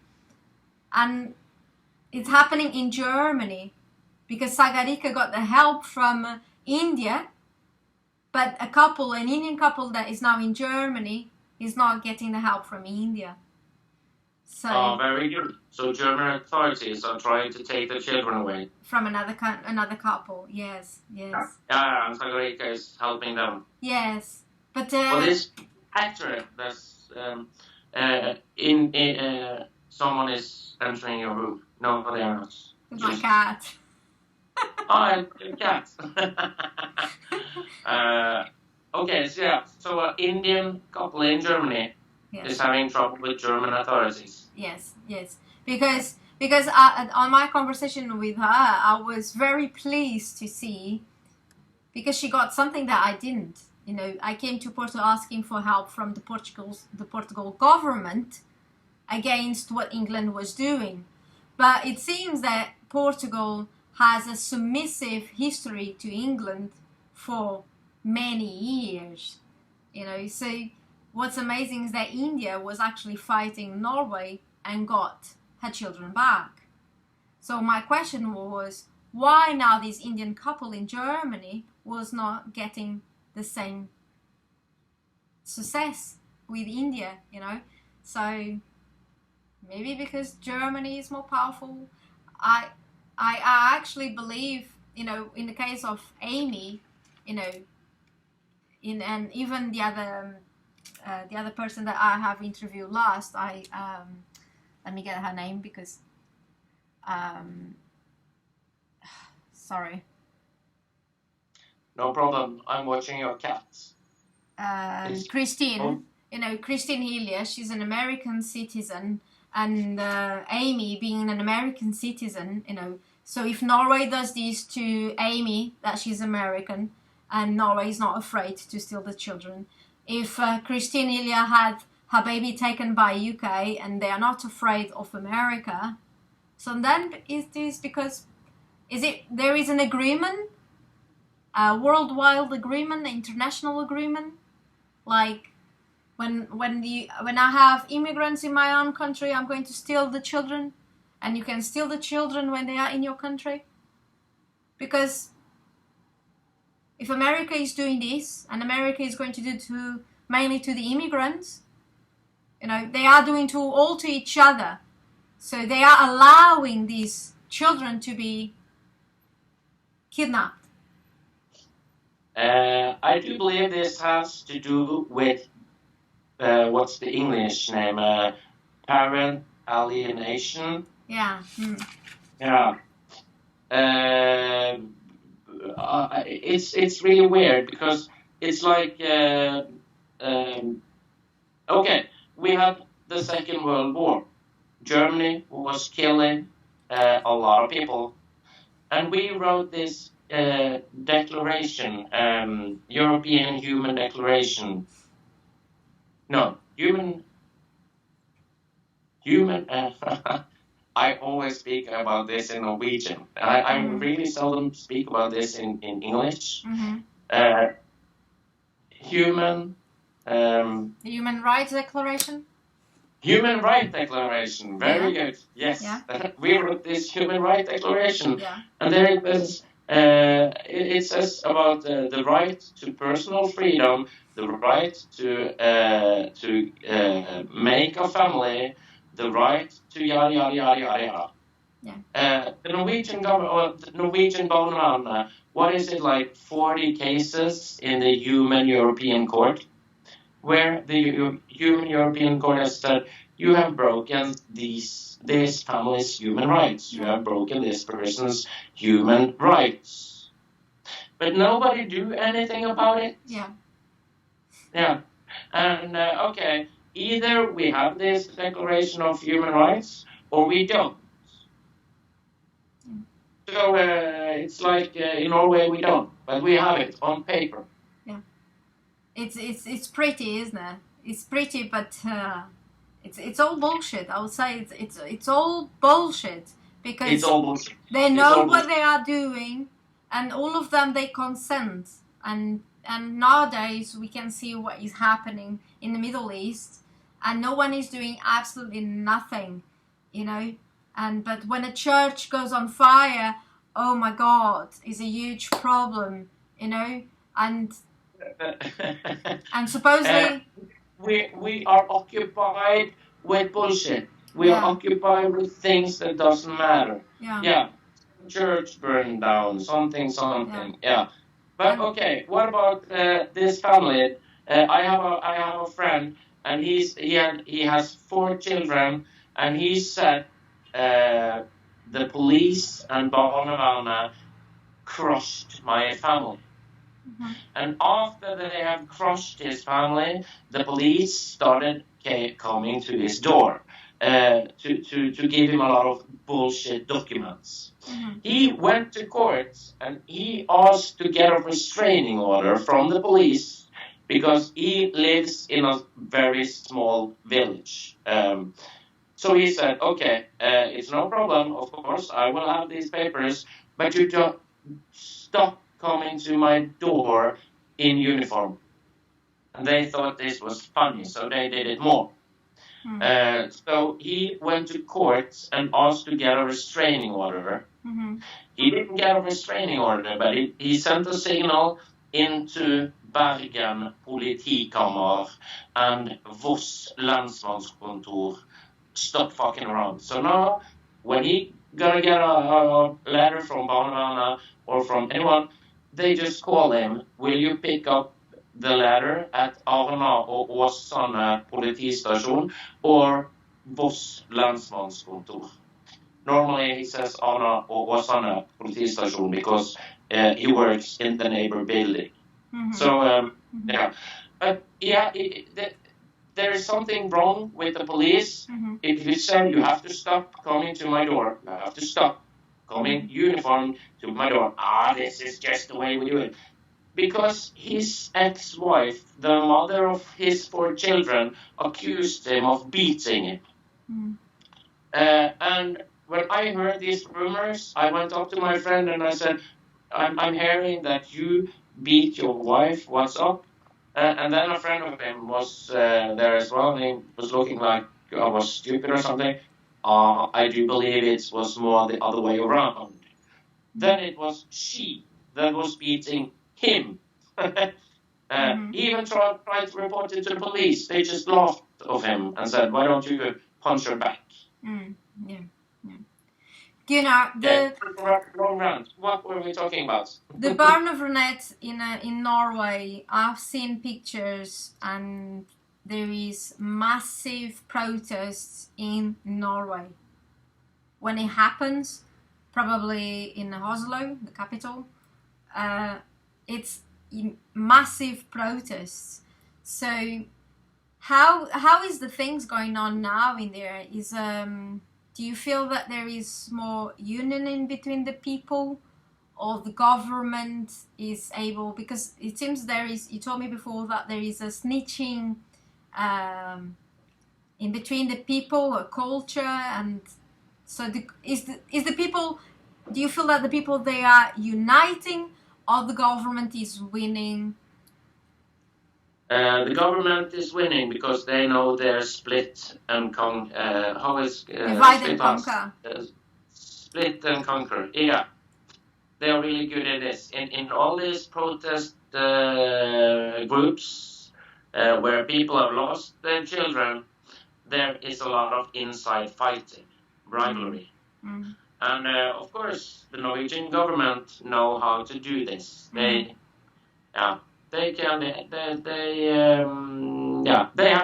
And it's happening in Germany because Sagarika got the help from India. But an Indian couple that is now in Germany is not getting the help from India. So, oh, very good. So German authorities are trying to take the children away. From another couple, yes. Yeah, and Sagarika is helping them. Yes, but... well, this actor, that's... someone is entering your room. No, they are not. It's my cat. Oh, a cat. Okay, so yeah. So an Indian couple in Germany is having trouble with German authorities. Yes. Because on my conversation with her, I was very pleased to see, because she got something that I didn't. You know, I came to Portugal asking for help from the Portugal government against what England was doing. But it seems that Portugal has a submissive history to England for many years. You know, so what's amazing is that India was actually fighting Norway and got her children back. So my question was, why now this Indian couple in Germany was not getting the same success with India, you know? So maybe because Germany is more powerful. I actually believe in the case of Amy, and even the other person that I have interviewed last, let me get her name because, sorry. No problem. I'm watching your cats. Christine, Christine Hillier, she's an American citizen, and Amy being an American citizen, so if Norway does this to Amy, that she's American, and Norway is not afraid to steal the children. If Christine Hillier had her baby taken by UK and they are not afraid of America, so then is this because there is an agreement, a worldwide agreement, an international agreement, like when I have immigrants in my own country, I'm going to steal the children, and you can steal the children when they are in your country? Because if America is doing this, and America is going to do mainly to the immigrants, they are doing all to each other. So they are allowing these children to be kidnapped. I do believe this has to do with what's the English name? Parent alienation. Yeah. Yeah. It's really weird because it's like okay, we had the Second World War. Germany was killing a lot of people, and we wrote this declaration, European Human Declaration. No, human. I always speak about this in Norwegian. I really seldom speak about this in English. Human Rights Declaration? Human Rights Declaration. Very good. Yes. Yeah. We wrote this Human Rights Declaration. Yeah. And there it says about the right to personal freedom, the right to make a family, the right to yada yada yada yada yada. Yeah. The Norwegian government, or the Norwegian Barnevernet, what is it, like 40 cases in the Human European Court, where the Human European Court has said, you have broken this family's human rights. You have broken this person's human rights. But nobody do anything about it. Yeah. Yeah. And, okay, either we have this Declaration of Human Rights or we don't. So it's like in Norway we don't, but we have it on paper. Yeah. It's pretty, isn't it? It's pretty, but it's all bullshit. I would say it's all bullshit because it's all bullshit. They know what they are doing, and all of them they consent. And nowadays we can see what is happening in the Middle East, and no one is doing absolutely nothing, but when a church goes on fire, oh my God, is a huge problem, and supposedly we are occupied with bullshit. We are occupied with things that doesn't matter. Yeah. Church burned down, something. Yeah. But okay, what about this family? I have a friend, and he has 4 children, and he said the police and Barnevernet crushed my family. Mm-hmm. And after they have crushed his family, the police started coming to his door to give him a lot of bullshit documents. Mm-hmm. He went to court and he asked to get a restraining order from the police because he lives in a very small village. So he said, okay, it's no problem, of course, I will have these papers, but you don't stop coming to my door in uniform. And they thought this was funny, so they did it more. So he went to court and asked to get a restraining order. Mm-hmm. He didn't get a restraining order, but he sent a signal into Bergen politikammer and Voss landsmannskontor. Stop fucking around. So now, when he gonna get a letter from Barnevernet or from anyone, they just call them. Will you pick up the letter at Arna og Åsane politistasjon or Voss lensmannskontor? Normally he says Arna og Åsane politistasjon because he works in the neighbor building. Mm-hmm. So there is something wrong with the police. Mm-hmm. If you say you have to stop coming to my door, you have to stop coming uniform to my door. This is just the way we do it. Because his ex-wife, the mother of his 4 children, accused him of beating him. Mm. And when I heard these rumors, I went up to my friend and I said, I'm hearing that you beat your wife. What's up? And then a friend of him was there as well, and he was looking like I was stupid or something. I do believe it was more the other way around. Then it was she that was beating him. He even tried to report it to the police. They just laughed of him and said, why don't you punch her back? Yeah. Gunnar, what were we talking about? The Barnevernet in Norway, I've seen pictures and there is massive protests in Norway. When it happens, probably in Oslo, the capital, it's massive protests. So how is the things going on now in there? Do you feel that there is more union in between the people, or the government is able, because it seems there is, you told me before that there is a snitching in between the people, a culture, and so is the people, do you feel that the people, they are uniting, or the government is winning? The government is winning because they know they're split and divide and conquer. Split and conquer. Yeah, they are really good at this. In all these protest groups where people have lost their children, there is a lot of inside fighting, rivalry, and of course the Norwegian government know how to do this. They have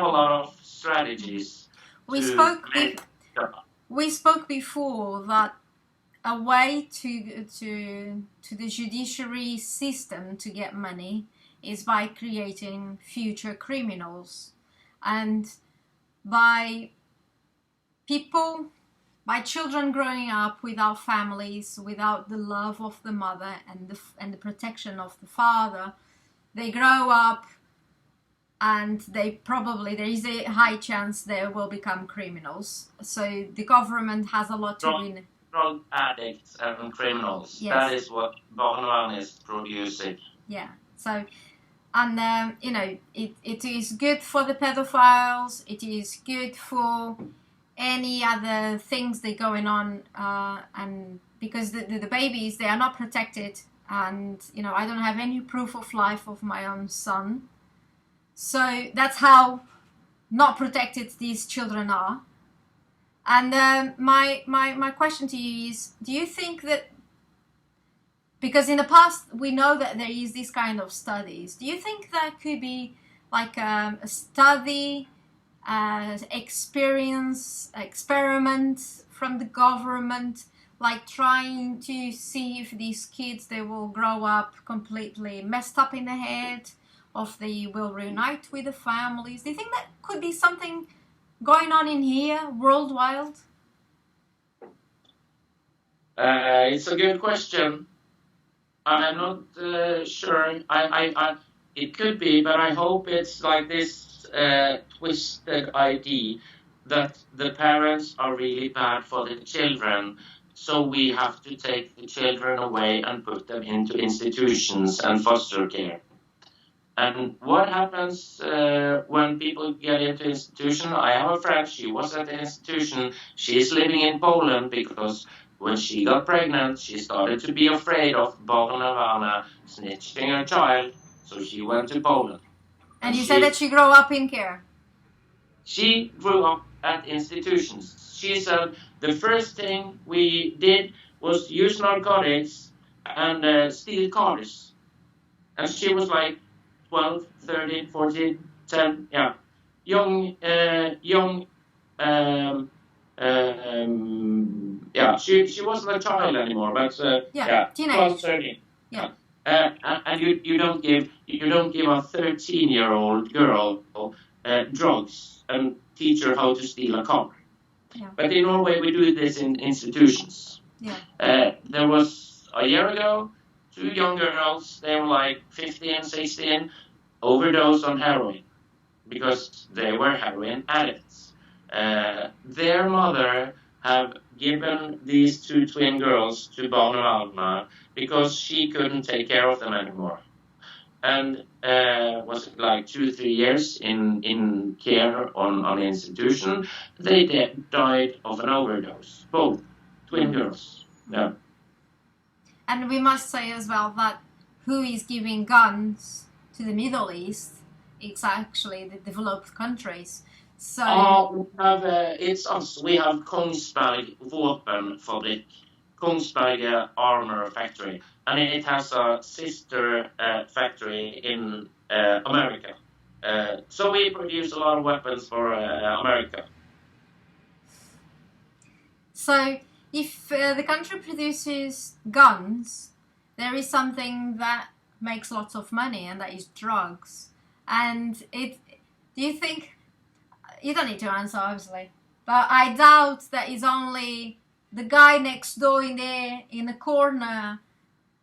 a lot of strategies. We spoke before that a way to the judiciary system to get money is by creating future criminals, and by children growing up without families, without the love of the mother and the protection of the father. They grow up and there is a high chance they will become criminals. So the government has a lot to win. Drug addicts and criminals. Yes. That is what Barnevernet is producing. Yeah. So, and it is good for the pedophiles. It is good for any other things that are going on, and because the babies, they are not protected. And, I don't have any proof of life of my own son. So that's how not protected these children are. And my question to you is, do you think that, because in the past we know that there is this kind of studies, do you think that could be like a study, experiment from the government, like trying to see if these kids, they will grow up completely messed up in the head, or if they will reunite with the families? Do you think that could be something going on in here, worldwide? It's a good question. I'm not sure. It could be, but I hope it's like this twisted idea that the parents are really bad for the children. So we have to take the children away and put them into institutions and foster care. And what happens when people get into institution? I have a friend, she was at the institution. She's living in Poland because when she got pregnant, she started to be afraid of Barnevernet snitching her child. So she went to Poland. And you said that she grew up in care? She grew up at institutions. she said the first thing we did was use narcotics and steal cars. And she was like 12, 13, 14, 10, yeah. Young, yeah, she wasn't a child anymore, but teenage. 12, 13. Yeah. And you don't give a 13-year-old girl drugs and teach her how to steal a car. Yeah. But in Norway, we do this in institutions. Yeah. There was a year ago, 2 young girls, they were like 15, 16, overdosed on heroin because they were heroin addicts. Their mother have given these 2 twin girls to Barnevernet because she couldn't take care of them anymore. And was it like 2-3 years in care on an institution? They died of an overdose. Both twin girls. Yeah. And we must say as well that who is giving guns to the Middle East? It's actually the developed countries. So it's us. We have Kongsberg Våpenfabrik, Kongsberg Armor Factory, and it has a sister factory in America. So we produce a lot of weapons for America. So if the country produces guns, there is something that makes lots of money, and that is drugs. And do you think, you don't need to answer obviously, but I doubt that is only the guy next door in the corner,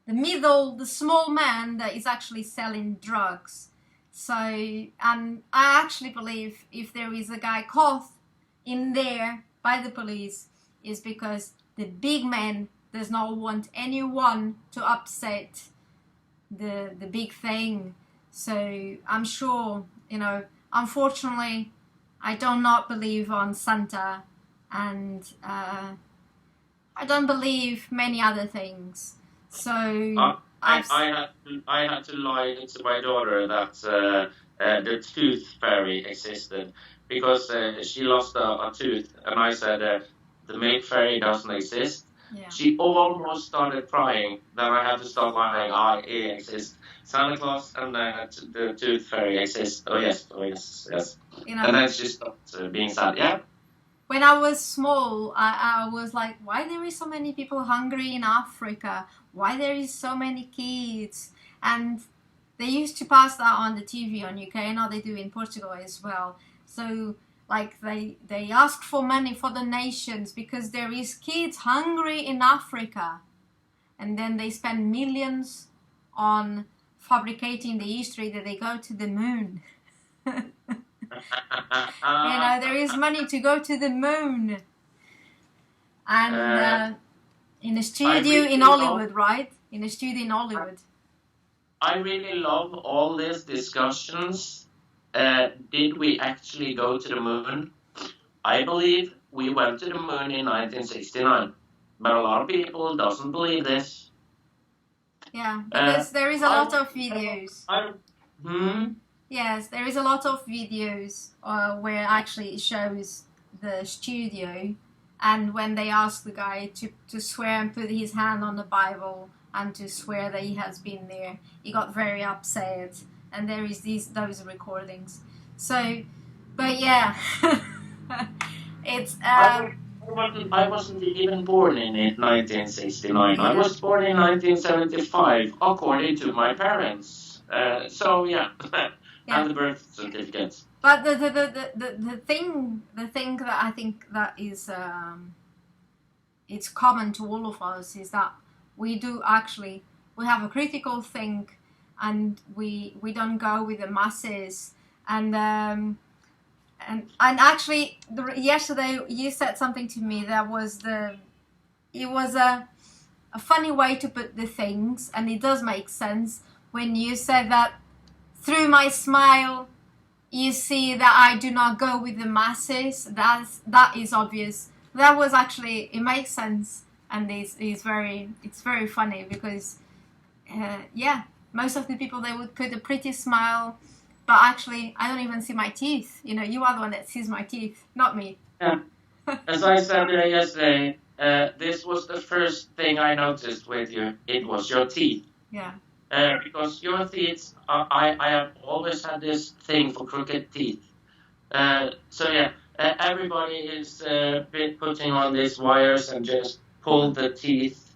the small man that is actually selling drugs. So, and I actually believe if there is a guy caught in there by the police, is because the big man does not want anyone to upset the big thing. So I'm sure, unfortunately, I do not believe on Santa, and I don't believe many other things. So I had to lie to my daughter that the tooth fairy existed because she lost a tooth, and I said the milk fairy doesn't exist. Yeah. She almost started crying. Then I had to stop lying. It exists. Santa Claus and the tooth fairy exist. Oh yes. And then she stopped being sad. Yeah. When I was small, I was like, why there is so many people hungry in Africa? Why there is so many kids? And they used to pass that on the TV on UK, and now they do in Portugal as well. So like they ask for money for the nations because there is kids hungry in Africa, and then they spend millions on fabricating the history that they go to the moon. There is money to go to the moon, and in a studio in Hollywood, right? In a studio in Hollywood. I really love all these discussions. Did we actually go to the moon? I believe we went to the moon in 1969, but a lot of people doesn't believe this. Yeah, because there is a lot of videos. Yes, there is a lot of videos where actually it shows the studio, and when they ask the guy to swear and put his hand on the Bible and to swear that he has been there, he got very upset, and there is those recordings. So, but yeah, it's. I wasn't even born in 1969. Yeah. I was born in 1975, according to my parents. So yeah. Yeah. And the birth certificates. But the thing that I think that is it's common to all of us is that we have a critical think, and we don't go with the masses, and actually yesterday you said something to me that was it was a funny way to put the things, and it does make sense when you said that through my smile you see that I do not go with the masses. That is obvious. That was actually, it makes sense, and it's very funny because most of the people, they would put a pretty smile, but actually I don't even see my teeth. You are the one that sees my teeth, not me. Yeah. as I said yesterday, this was the first thing I noticed with you. It was your teeth. Yeah. Because your teeth, I have always had this thing for crooked teeth. So yeah, everybody is putting on these wires and just pull the teeth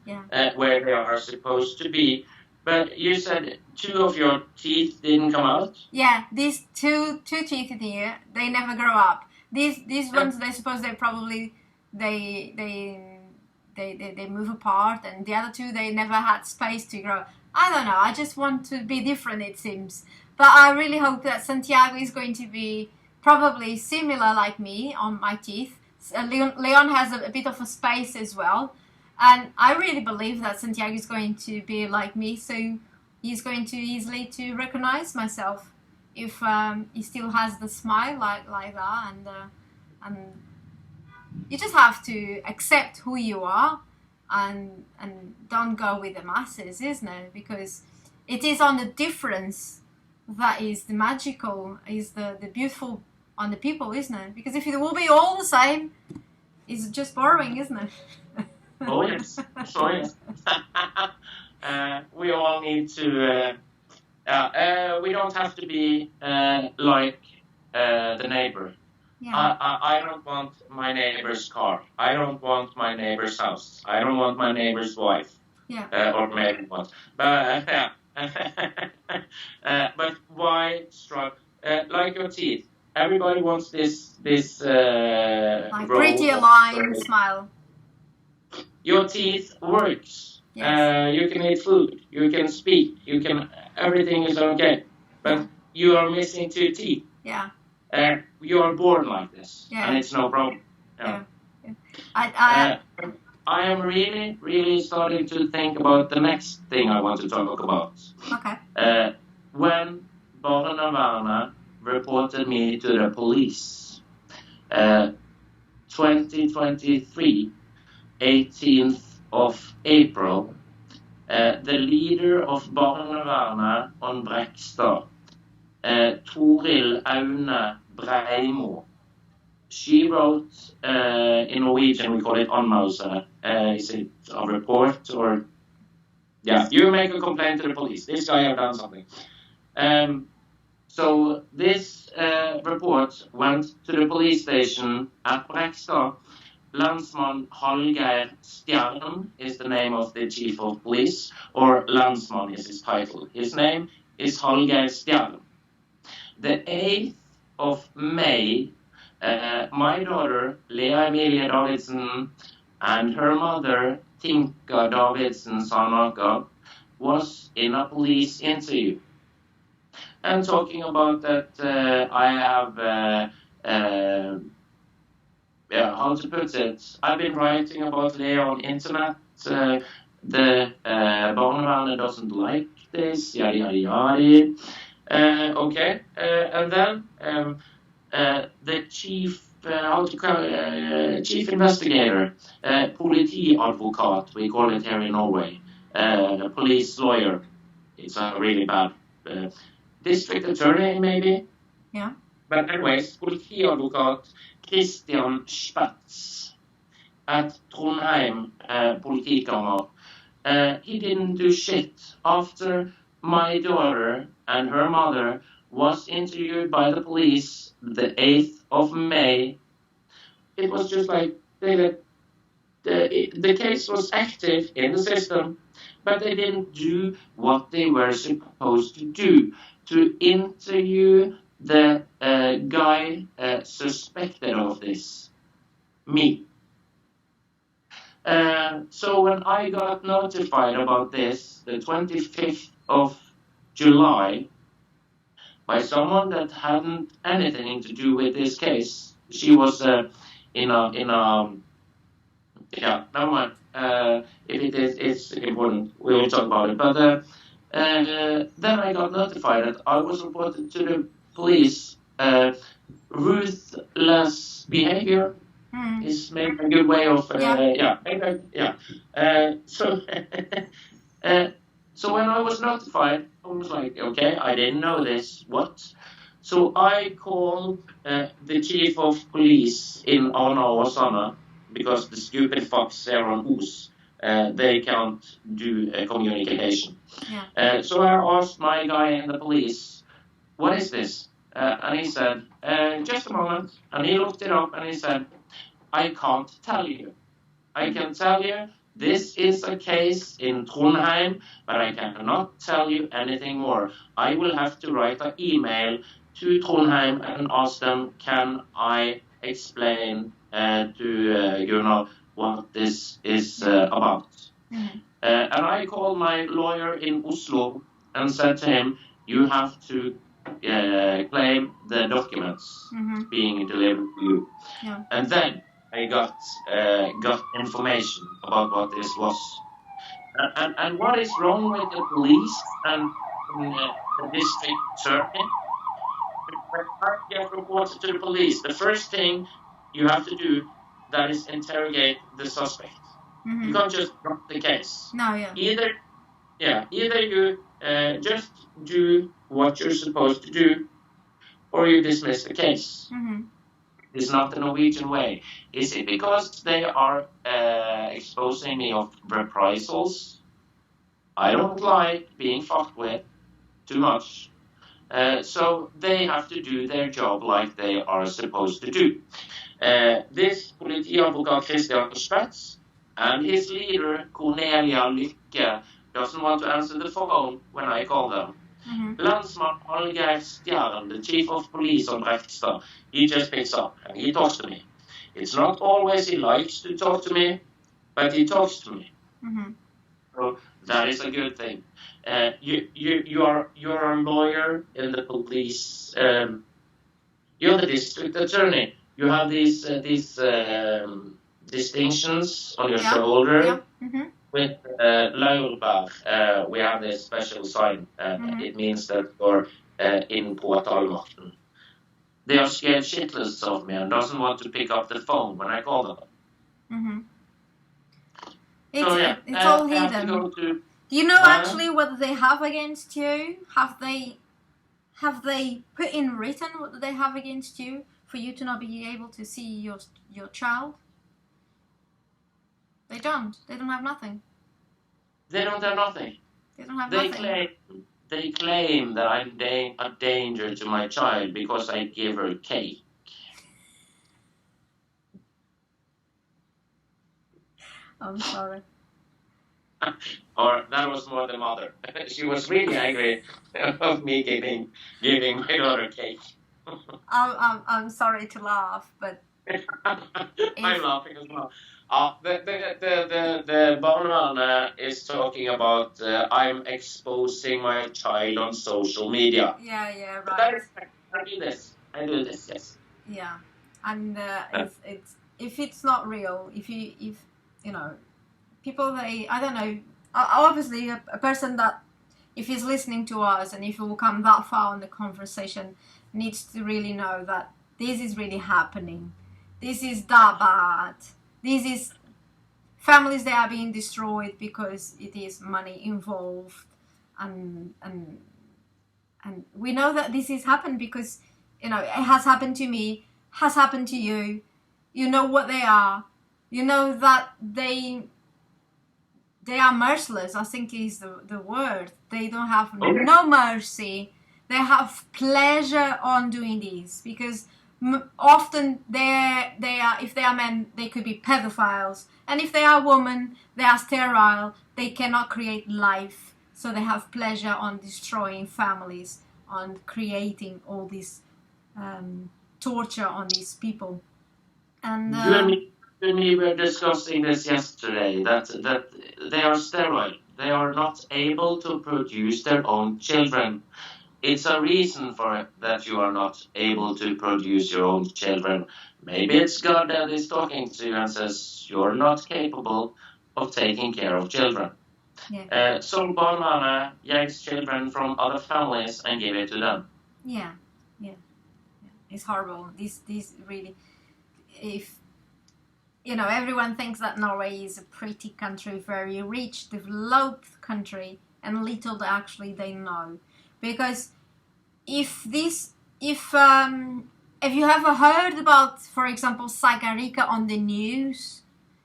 where they are supposed to be. But you said 2 of your teeth didn't come out? Yeah, these two teeth in here, they never grow up. These ones, they suppose they probably they move apart, and the other 2 they never had space to grow. I don't know. I just want to be different, it seems. But I really hope that Santiago is going to be probably similar like me on my teeth. Leon has a bit of a space as well, and I really believe that Santiago is going to be like me. So he's going to easily to recognize myself if he still has the smile like that, and you just have to accept who you are and don't go with the masses, isn't it? Because it is on the difference that is the magical, is the beautiful on the people, isn't it? Because if it will be all the same, it's just boring, isn't it? Oh yes, sure is. We all need to. We don't have to be like the neighbor. Yeah. I don't want my neighbor's car. I don't want my neighbor's house. I don't want my neighbor's wife. Yeah. Or maybe what. But yeah. But why struggle? Like your teeth. Everybody wants this like pretty aligned smile. Your teeth works. Yes. You can eat food. You can speak. You can. Everything is okay. But you are missing 2 teeth. Yeah. You are born like this, and it's no problem. Yeah. I am really, really starting to think about the next thing I want to talk about. Okay. When Barnevernet reported me to the police, 2023, 18th of April, the leader of Barnevernet on Brekstad, Toril Aune Breimo, she wrote, in Norwegian we call it anmeldelse. Is it a report or? Yeah, you make a complaint to the police. This guy have done something. So this report went to the police station at Brekstad. Landsmann Hallgeir Stjern is the name of the chief of police, or Landsmann is his title. His name is Hallgeir Stjern. The 8th of May, my daughter, Lea Emilie Davidsen, and her mother, Tinka Davidsen Sanaka, was in a police interview. And talking about that, I have, how to put it, I've been writing about Lea on internet. The Barnevernet doesn't like this, yada, yada, yada. Okay, and then the chief investigator, politiadvokat, we call it here in Norway, police lawyer. It's a really bad district attorney, maybe. Yeah. But anyways, politiadvokat Christian Spatz at Trondheim politikammer. He didn't do shit after my daughter and her mother was interviewed by the police the 8th of May. It was just like the case was active in the system, but they didn't do what they were supposed to do, to interview the guy suspected of this, me. So when I got notified about this, the 25th of July, by someone that hadn't anything to do with this case, she was in a yeah, never mind. If it is, it's important. We will talk about it. But then I got notified that I was reported to the police. Ruthless behavior is maybe a good way of So when I was notified, I was like, okay, I didn't know this. What? So I called the chief of police in Arna, because the stupid fucks here on Os, they can't do communication. Yeah. So I asked my guy in the police, what is this? And he said, just a moment. And he looked it up and he said, I can't tell you. I can tell you this is a case in Trondheim, but I cannot tell you anything more. I will have to write an email to Trondheim and ask them, can I explain to Gunnar what this is about? Mm-hmm. And I called my lawyer in Oslo and said to him, you have to claim the documents being delivered to you. Yeah. And then I got information about what this was. And what is wrong with the police and the district attorney? When I get reported to the police, the first thing you have to do, that is interrogate the suspect. Mm-hmm. You can't just drop the case. No, yeah. Either you just do what you're supposed to do, or you dismiss the case. Mm-hmm. It's not the Norwegian way. Is it because they are exposing me of reprisals? I don't like being fucked with too much. So they have to do their job like they are supposed to do. This politiadvokat Christian Spets and his leader Cornelia Lykke doesn't want to answer the phone when I call them. Mm-hmm. Landsman Hallgeir Stjern, the chief of police on Brekstad, he just picks up and he talks to me. It's not always he likes to talk to me, but he talks to me. Mm-hmm. So that is a good thing. You're a lawyer in the police. You're the district attorney. You have these distinctions on your shoulder. Yeah. Mm-hmm. With Laurberg, we have this special sign. It means that you're in påtalemakten. They are scared shitless of me and doesn't want to pick up the phone when I call them. Mm-hmm. It's all hidden. Do you know actually what they have against you? Have they put in written what they have against you for you to not be able to see your child? They don't. They don't have nothing. They don't have nothing. They don't have nothing. They claim that I'm a danger to my child because I give her cake. I'm sorry. Or that was more the mother. She was really angry of me giving my daughter cake. I'm sorry to laugh, but I'm laughing as well. The Barnevernet is talking about I'm exposing my child on social media. Yeah, right. I do this, yes. Yeah, and if it's not real, if you know, people I don't know, obviously a person that if he's listening to us and if he will come that far in the conversation needs to really know that this is really happening. This is that bad. This is families that are being destroyed because it is money involved, and we know that this has happened because it has happened to me, has happened to you. You know what they are. You know that they are merciless. I think is the word. They don't have no mercy. They have pleasure on doing this because often they are, if they are men, they could be pedophiles, and if they are women, they are sterile. They cannot create life, so they have pleasure on destroying families, on creating all this torture on these people. And you and me were discussing this yesterday. That they are sterile. They are not able to produce their own children. It's a reason for it that you are not able to produce your own children. Maybe it's God that is talking to you and says you're not capable of taking care of children. Yeah. So Barnevernet yanks children from other families and give it to them. Yeah. It's horrible. This really, if everyone thinks that Norway is a pretty country, very rich, developed country, and little actually they know. Because if have you ever heard about, for example, Sagarika on the news?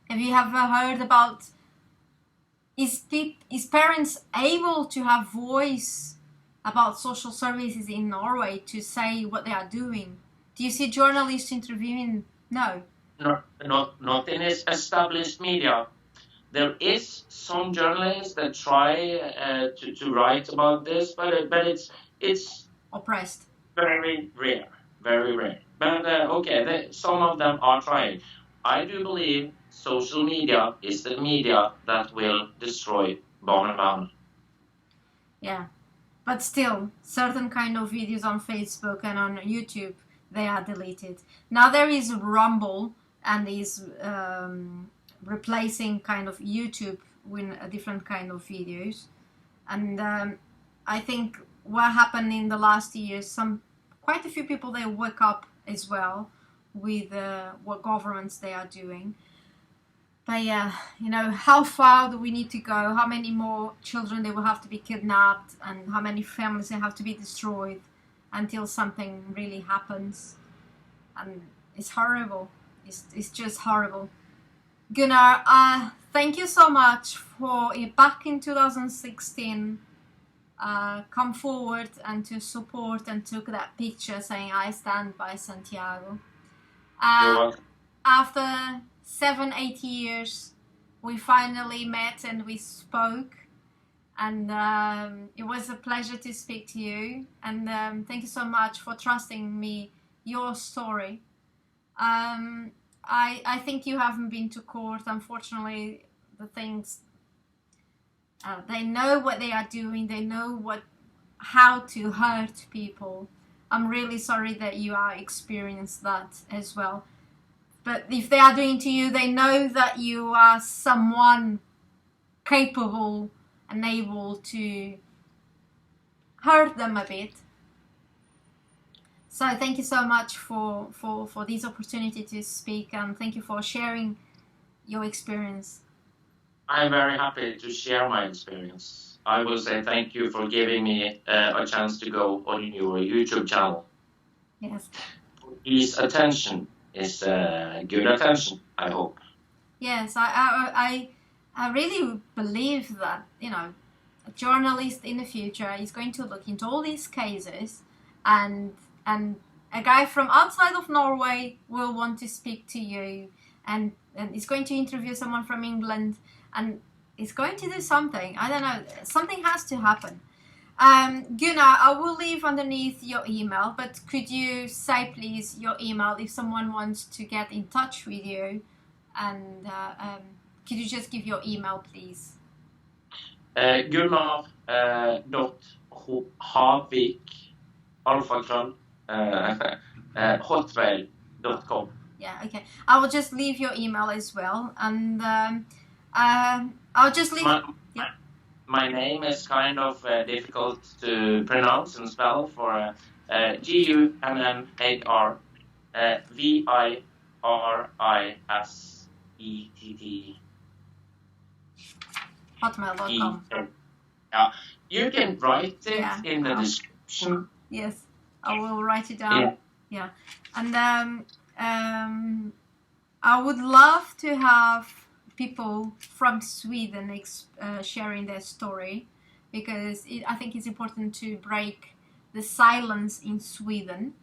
Have you ever heard about, is parents able to have voice about social services in Norway to say what they are doing? Do you see journalists interviewing? No. Not in established media. There is some journalists that try to write about this, but it's oppressed. Very rare, very rare. But okay, some of them are trying. I do believe social media is the media that will destroy Barnevernet. Yeah, but still, certain kind of videos on Facebook and on YouTube, they are deleted. Now there is Rumble, and is replacing kind of YouTube with a different kind of videos. And I think what happened in the last years, quite a few people, they woke up as well with what governments they are doing. But yeah, you know, how far do we need to go? How many more children they will have to be kidnapped, and how many families they have to be destroyed until something really happens? And it's horrible. It's just horrible. Gunnar, thank you so much for back in 2016 come forward and to support and took that picture saying I stand by Santiago. After 7-8 years we finally met and we spoke, and it was a pleasure to speak to you, and thank you so much for trusting me your story. I think you haven't been to court. Unfortunately, the things, they know what they are doing. They know how to hurt people. I'm really sorry that you are experienced that as well. But if they are doing to you, they know that you are someone capable and able to hurt them a bit. So thank you so much for this opportunity to speak, and thank you for sharing your experience. I'm very happy to share my experience. I will say thank you for giving me a chance to go on your YouTube channel. Yes. His attention is good attention, I hope. Yes, I really believe that, you know, a journalist in the future is going to look into all these cases, and a guy from outside of Norway will want to speak to you, and is going to interview someone from England, and is going to do something. I don't know, something has to happen. Gunnar, I will leave underneath your email, but could you say please your email if someone wants to get in touch with you, and could you just give your email please? Gunnar .Håvik hotmail.com. Yeah, okay. I will just leave your email as well, and I'll just leave. My name is kind of difficult to pronounce and spell for Gunnarvirittsekk hotmail.com. Yeah, you can write it in the description. Yes, I will write it down. Yeah. And I would love to have people from Sweden sharing their story, because I think it's important to break the silence in Sweden.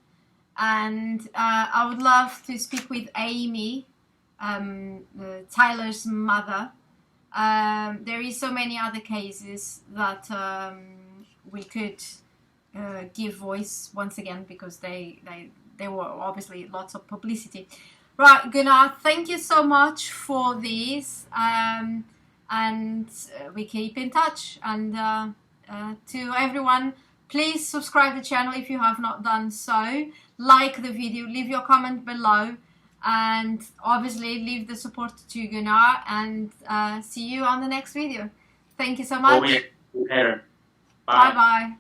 And I would love to speak with Amy, Tyler's mother. There is so many other cases that we could give voice once again, because they were obviously lots of publicity. Right, Gunnar, thank you so much for this, and we keep in touch. And to everyone, please subscribe to the channel if you have not done so. Like the video, leave your comment below, and obviously leave the support to Gunnar, and see you on the next video. Thank you so much. Bye. Bye-bye.